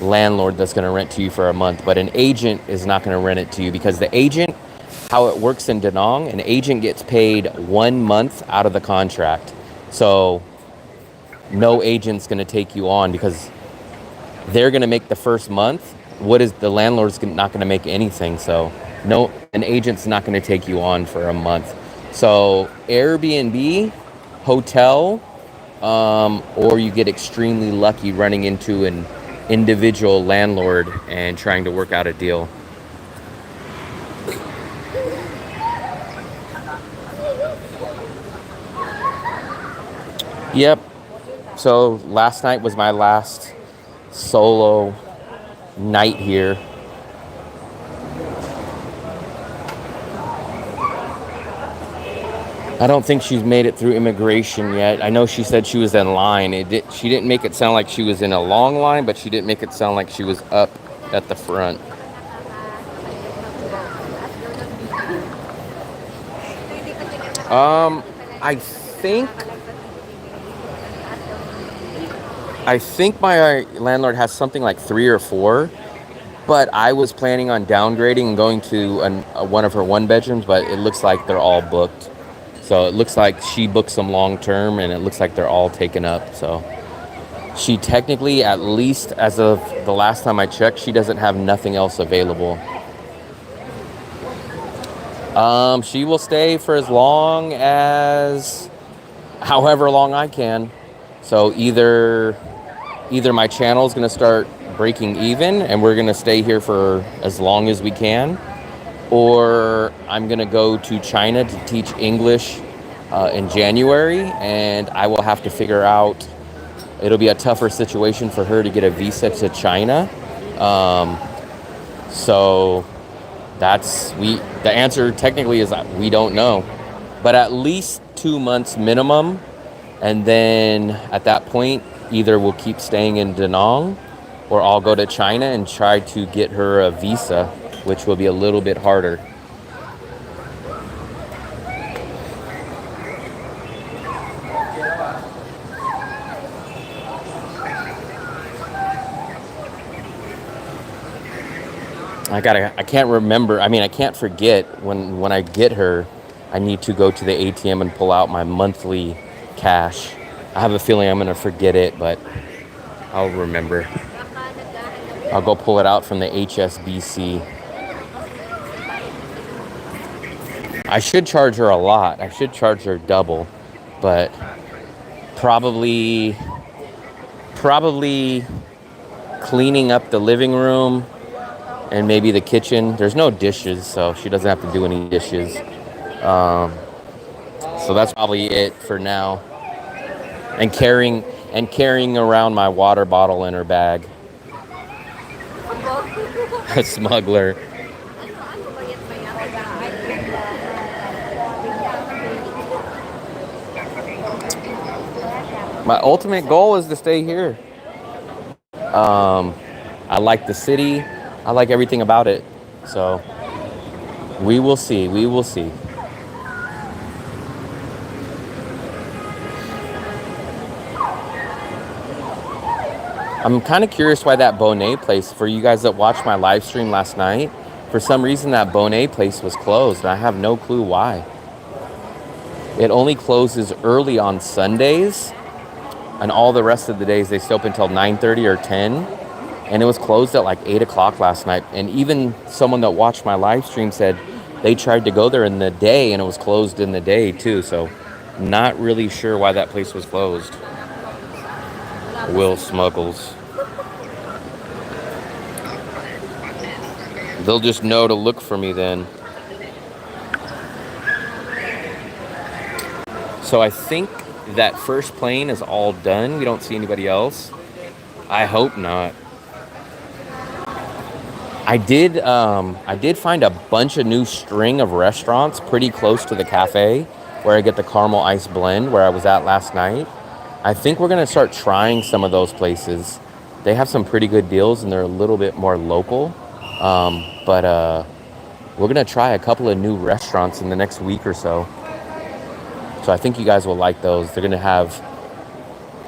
landlord that's going to rent to you for a month. But an agent is not going to rent it to you, because the agent, how it works in Da Nang, an agent gets paid 1 month out of the contract. So no agent's going to take you on, because they're going to make the first month. What is the landlord's not going to make anything? So no, an agent's not going to take you on for a month. So Airbnb, hotel, or you get extremely lucky running into an individual landlord and trying to work out a deal. Yep. So last night was my last solo night here. I don't think she's made it through immigration yet. I know she said she was in line. She didn't make it sound like she was in a long line, but she didn't make it sound like she was up at the front. Um, I think my landlord has something like 3 or 4, but I was planning on downgrading and going to one of her one bedrooms, but it looks like they're all booked. So it looks like she booked some long term, and it looks like they're all taken up. So she technically, at least as of the last time I checked, she doesn't have nothing else available. She will stay for as long as, however long I can. So either my channel is going to start breaking even and we're going to stay here for as long as we can, or I'm going to go to China to teach English in January, and I will have to figure out, it'll be a tougher situation for her to get a visa to China. So the answer technically is that we don't know, but at least 2 months minimum. And then at that point, either we'll keep staying in Da Nang, or I'll go to China and try to get her a visa, which will be a little bit harder. I can't remember. I mean, I can't forget when I get her, I need to go to the ATM and pull out my monthly cash. I have a feeling I'm going to forget it, but I'll remember. I'll go pull it out from the HSBC. I should charge her a lot. I should charge her double, but probably cleaning up the living room and maybe the kitchen. There's no dishes, so she doesn't have to do any dishes. So that's probably it for now. And carrying around my water bottle in her bag. A smuggler. My ultimate goal is to stay here. I like the city. I like everything about it. So we will see. We will see. I'm kind of curious why that Bonet place, for you guys that watched my live stream last night, for some reason that Bonet place was closed, and I have no clue why. It only closes early on Sundays, and all the rest of the days they stay open until 9:30 or 10. And it was closed at like 8 o'clock last night. And even someone that watched my live stream said they tried to go there in the day and it was closed in the day too. So not really sure why that place was closed. Will Smuggles. They'll just know to look for me then. So I think that first plane is all done. We don't see anybody else. I hope not. I did find a bunch of new string of restaurants pretty close to the cafe where I get the caramel ice blend where I was at last night. I think we're going to start trying some of those places. They have some pretty good deals and they're a little bit more local. But we're going to try a couple of new restaurants in the next week or so. So I think you guys will like those. They're going to have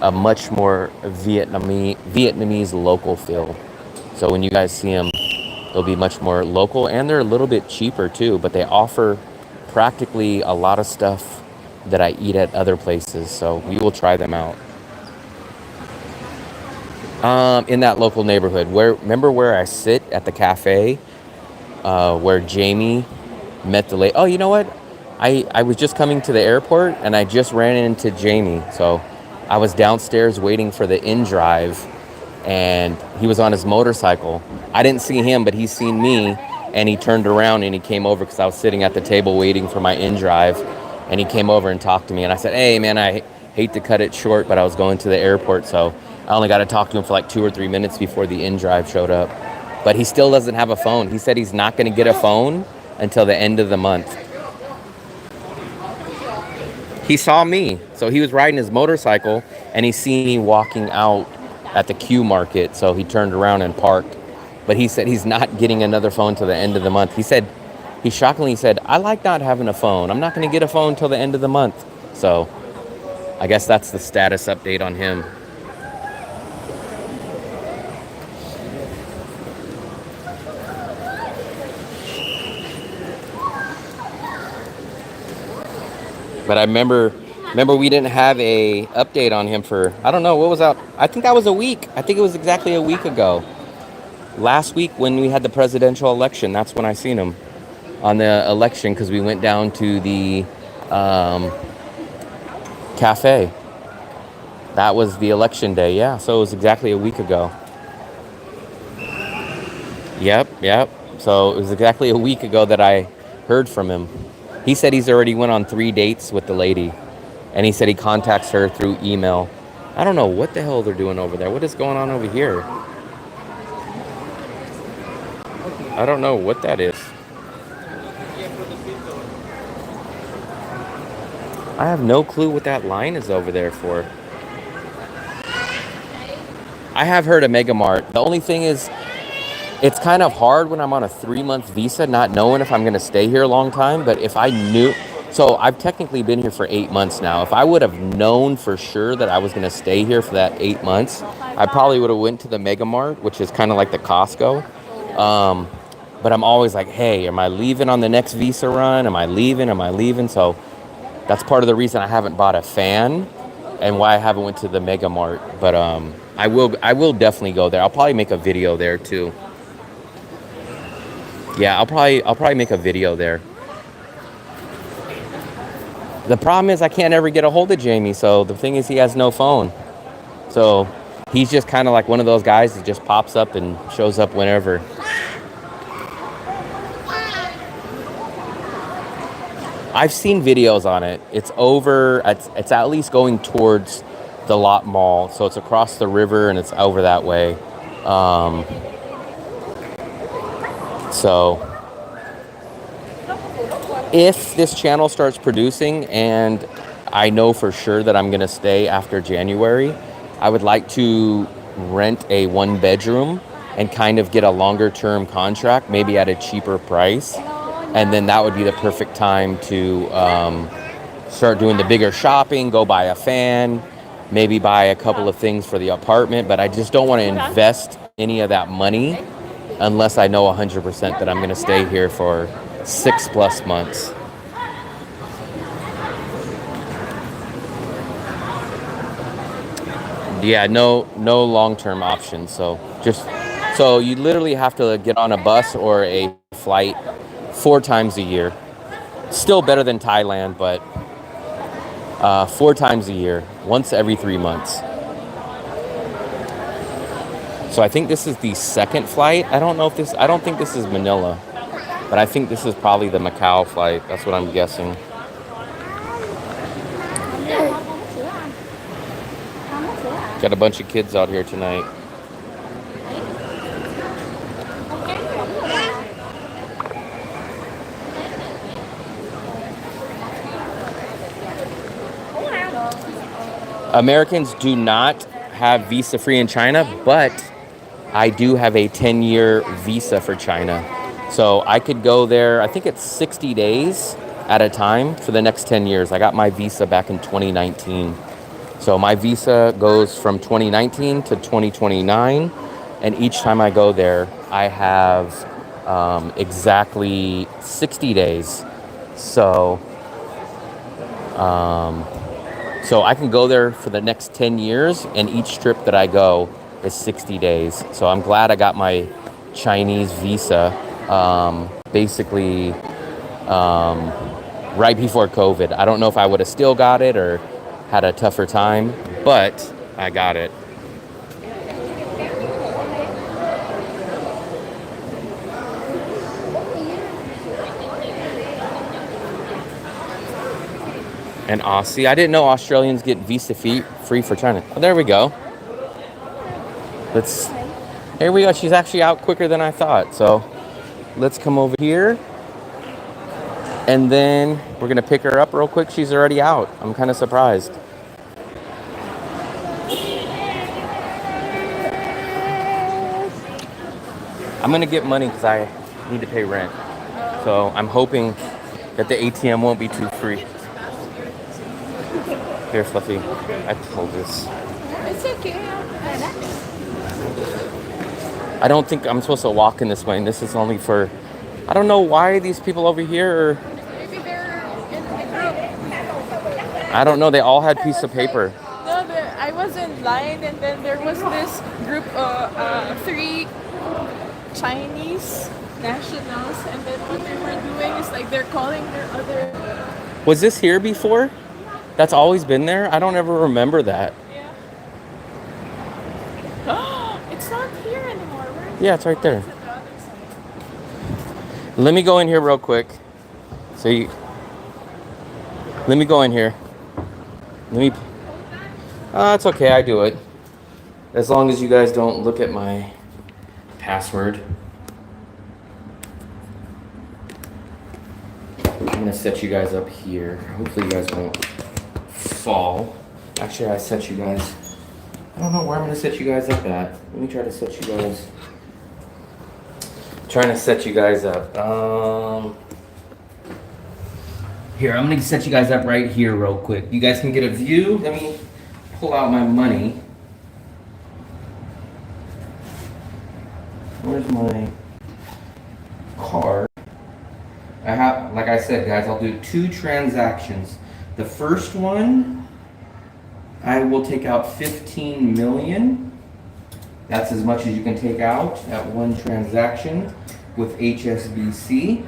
a much more Vietnamese local feel. So when you guys see them, they'll be much more local, and they're a little bit cheaper too, but they offer practically a lot of stuff that I eat at other places. So we will try them out. In that local neighborhood, remember where I sit at the cafe, where Jamie met the lady. Oh, you know what? I was just coming to the airport and I just ran into Jamie. So I was downstairs waiting for the in-drive and he was on his motorcycle. I didn't see him, but he's seen me, and he turned around and he came over because I was sitting at the table waiting for my in-drive, and he came over and talked to me. And I said, hey, man, I hate to cut it short, but I was going to the airport, so I only got to talk to him for like 2 or 3 minutes before the in-drive showed up. But he still doesn't have a phone. He said he's not going to get a phone until the end of the month. He saw me. So he was riding his motorcycle and he seen me walking out at the Q market. So he turned around and parked. But he said he's not getting another phone till the end of the month. He shockingly said, I like not having a phone. I'm not going to get a phone till the end of the month. So I guess that's the status update on him. But I remember we didn't have a update on him for, I don't know, what was that? I think that was a week. I think it was exactly a week ago. Last week when we had the presidential election, that's when I seen him on the election, because we went down to the cafe. That was the election day, yeah. So it was exactly a week ago. Yep. So it was exactly a week ago that I heard from him. He said he's already went on 3 dates with the lady. And he said he contacts her through email. I don't know what the hell they're doing over there. What is going on over here? I don't know what that is. I have no clue what that line is over there for. I have heard of Megamart. The only thing is, it's kind of hard when I'm on a 3-month visa, not knowing if I'm going to stay here a long time. But if I knew, so I've technically been here for 8 months now. If I would have known for sure that I was going to stay here for that 8 months, I probably would have went to the Megamart, which is kind of like the Costco. But I'm always like, hey, am I leaving on the next visa run? Am I leaving? So that's part of the reason I haven't bought a fan and why I haven't went to the Megamart. But I will definitely go there. I'll probably make a video there too. Yeah, I'll probably make a video there. The problem is I can't ever get a hold of Jamie. So the thing is, he has no phone. So he's just kind of like one of those guys that just pops up and shows up whenever. I've seen videos on it. It's at least going towards the Lot Mall. So it's across the river and it's over that way. So if this channel starts producing and I know for sure that I'm going to stay after January, I would like to rent a 1-bedroom and kind of get a longer term contract, maybe at a cheaper price. And then that would be the perfect time to start doing the bigger shopping, go buy a fan, maybe buy a couple of things for the apartment. But I just don't want to invest any of that money unless I know 100% that I'm going to stay here for 6+ months. Yeah, no long-term options. So you literally have to get on a bus or a flight 4 times a year. Still better than Thailand, but 4 times a year, once every 3 months. So I think this is the second flight. I don't think this is Manila, but I think this is probably the Macau flight. That's what I'm guessing. Got a bunch of kids out here tonight. Americans do not have visa free in China, but I do have a 10-year visa for China. So I could go there, I think it's 60 days at a time for the next 10 years. I got my visa back in 2019. So my visa goes from 2019 to 2029. And each time I go there, I have exactly 60 days. So I can go there for the next 10 years, and each trip that I go is 60 days. So I'm glad I got my Chinese visa basically right before COVID. I don't know if I would have still got it or had a tougher time, but I got it. And Aussie. I didn't know Australians get visa free for China. Oh, there we go. Here we go. She's actually out quicker than I thought. So let's come over here. And then we're gonna pick her up real quick. She's already out. I'm kind of surprised. I'm gonna get money because I need to pay rent. So I'm hoping that the ATM won't be too free. Here, Fluffy, I pulled this. It's okay. I don't think I'm supposed to walk in this way, and this is only for, I don't know why these people over here are, Maybe they're in the group. I don't know, they all had piece of paper. No, I was in line, and then there was this group of 3 Chinese nationals, and then what they were doing is like they're calling their other. Was this here before? That's always been there? I don't ever remember that. Yeah. It's not here anymore. Where is Yeah, it? it's right there. It's at the other side. Let me go in here real quick. Let me go in here. It's okay, I do it. As long as you guys don't look at my password. I'm gonna set you guys up here. Hopefully you guys won't fall. Actually, I set you guys. I don't know where I'm gonna set you guys up at. Let me try to set you guys. Trying to set you guys up. Here, I'm gonna set you guys up right here real quick. You guys can get a view. Let me pull out my money. Where's my card? I have, like I said, guys, I'll do 2 transactions. The first one, I will take out 15 million. That's as much as you can take out at one transaction with HSBC.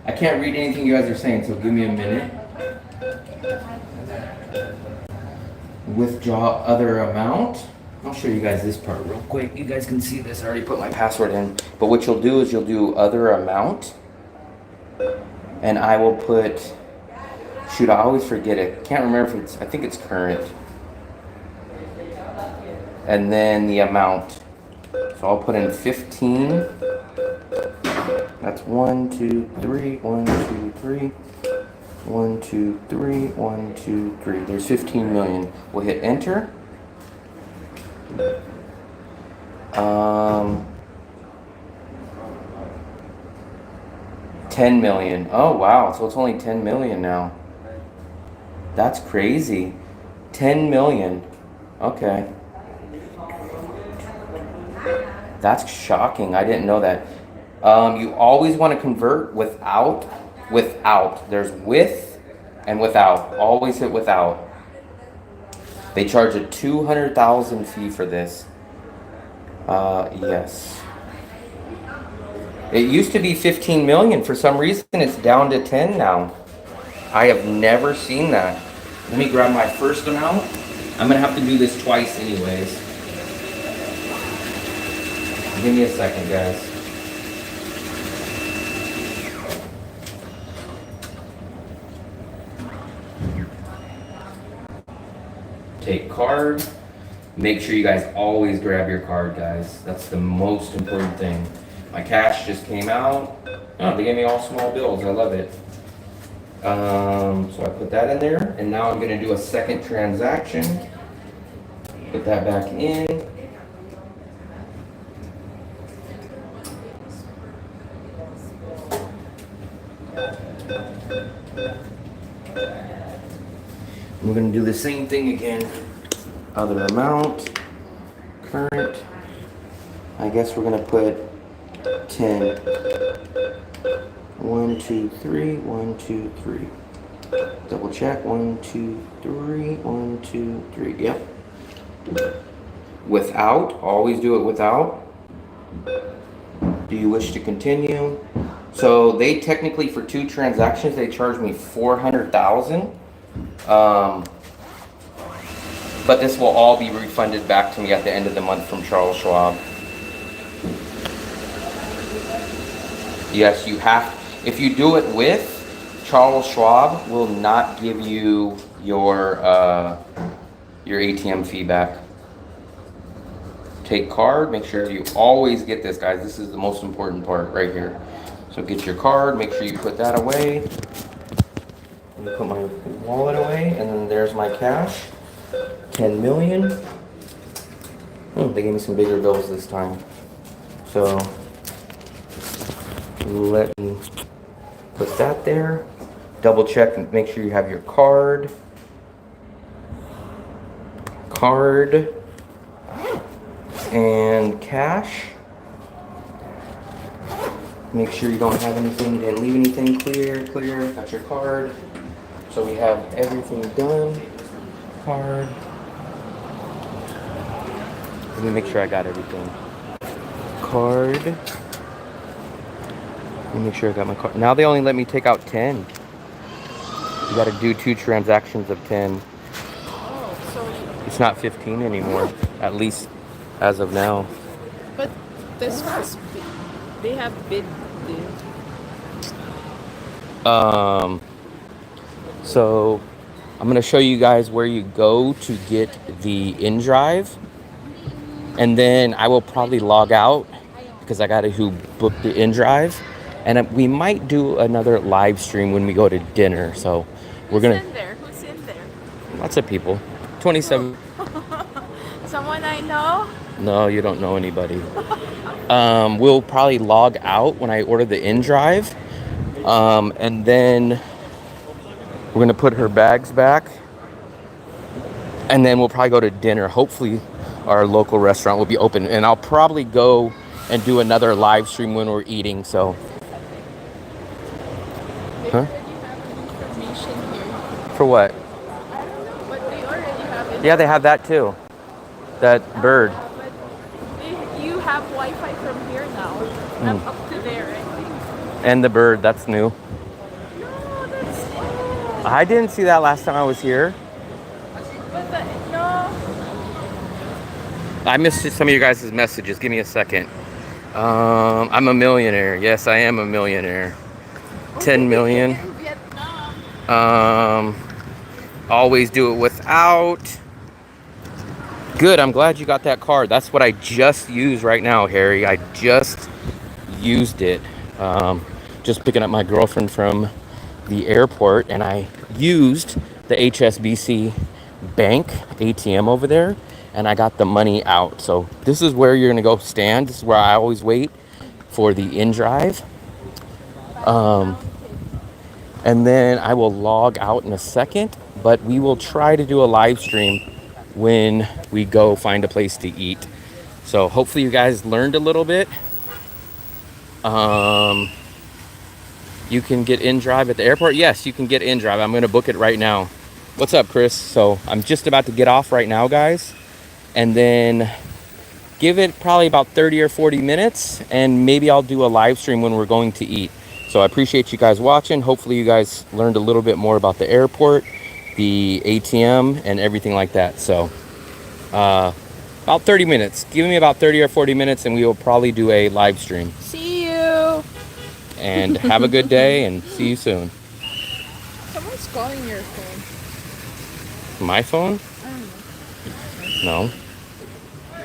I can't read anything you guys are saying, so give me a minute. Withdraw other amount. I'll show you guys this part real quick. You guys can see this. I already put my password in. But what you'll do is you'll do other amount. And I will put, shoot, I always forget it. Can't remember if it's, I think it's current. And then the amount. So I'll put in 15. That's 1, 2, 3, 1, 2, 3. 1, 2, 3, 1, 2, 3. There's 15 million. We'll hit enter. 10 million. Oh wow, so it's only 10 million now. That's crazy. 10 million. Okay. That's shocking. I didn't know that. You always want to convert without. There's with and without. Always hit without. They charge a 200,000 fee for this. Yes. It used to be 15 million. For some reason, it's down to 10 now. I have never seen that. Let me grab my first amount. I'm gonna have to do this twice anyways. Give me a second, guys. Take card. Make sure you guys always grab your card, guys. That's the most important thing. My cash just came out. Oh, they gave me all small bills. I love it. So I put that in there, and now I'm gonna do a second transaction. Put that back in. We're gonna do the same thing again. Other amount, current. I guess we're gonna put 10. 1, 2, 3, 1, 2, 3. Double check. 1, 2, 3, 1, 2, 3. Yep. Without, always do it without. Do you wish to continue? So they technically, for 2 transactions, they charged me 400,000. But this will all be refunded back to me at the end of the month from Charles Schwab. Yes, you have. If you do it with, Charles Schwab will not give you your ATM fee back. Take card. Make sure you always get this, guys. This is the most important part right here. So get your card, make sure you put that away. Let me put my wallet away, and then there's my cash. 10 million. They gave me some bigger bills this time. So let me put that there. Double check and make sure you have your card. And cash. Make sure you don't have anything, you didn't leave anything. Clear, got your card. So we have everything done. Card. Let me make sure I got everything. Card. Let me make sure I got my card. Now they only let me take out 10. You gotta do 2 transactions of 10. Oh, so It's not 15 anymore, at least as of now. but this was they have bid So I'm gonna show you guys where you go to get the InDrive, and then I will probably log out because I gotta book the InDrive, and we might do another live stream when we go to dinner. So we're gonna. Who's in there? Lots of people. 27. Someone I know? No, you don't know anybody. We'll probably log out when I order the InDrive, and then we're gonna put her bags back, and then we'll probably go to dinner. Hopefully our local restaurant will be open, and I'll probably go and do another live stream when we're eating. So They Huh? already have information here. for what? I don't know, but they already have it. Yeah, they have that too. That bird. But you have Wi-Fi from here now. I'm up to there, I think. And the bird, that's new. No, that's I didn't see that last time I was here. but no. I missed some of you guys' messages. Give me a second. I'm a millionaire. Yes, I am a millionaire. 10 million. In Vietnam. Always do it without. Good, I'm glad you got that card. That's what I just used right now, Harry. I just used it. Just picking up my girlfriend from the airport, and I used the HSBC bank ATM over there, and I got the money out. So this is where you're gonna go stand. This is where I always wait for the InDrive. And then I will log out in a second, but we will try to do a live stream when we go find a place to eat. So hopefully you guys learned a little bit. You can get InDrive at the airport. Yes, you can get InDrive. I'm gonna book it right now. What's up, Chris? So I'm just about to get off right now, guys. And then give it probably about 30 or 40 minutes, and maybe I'll do a live stream when we're going to eat. So I appreciate you guys watching. Hopefully you guys learned a little bit more about the airport, the ATM, and everything like that. So about 30 minutes. Give me about 30 or 40 minutes, and we will probably do a live stream. See you. And have a good day, and see you soon. Someone's calling your phone. My phone? I don't know. No.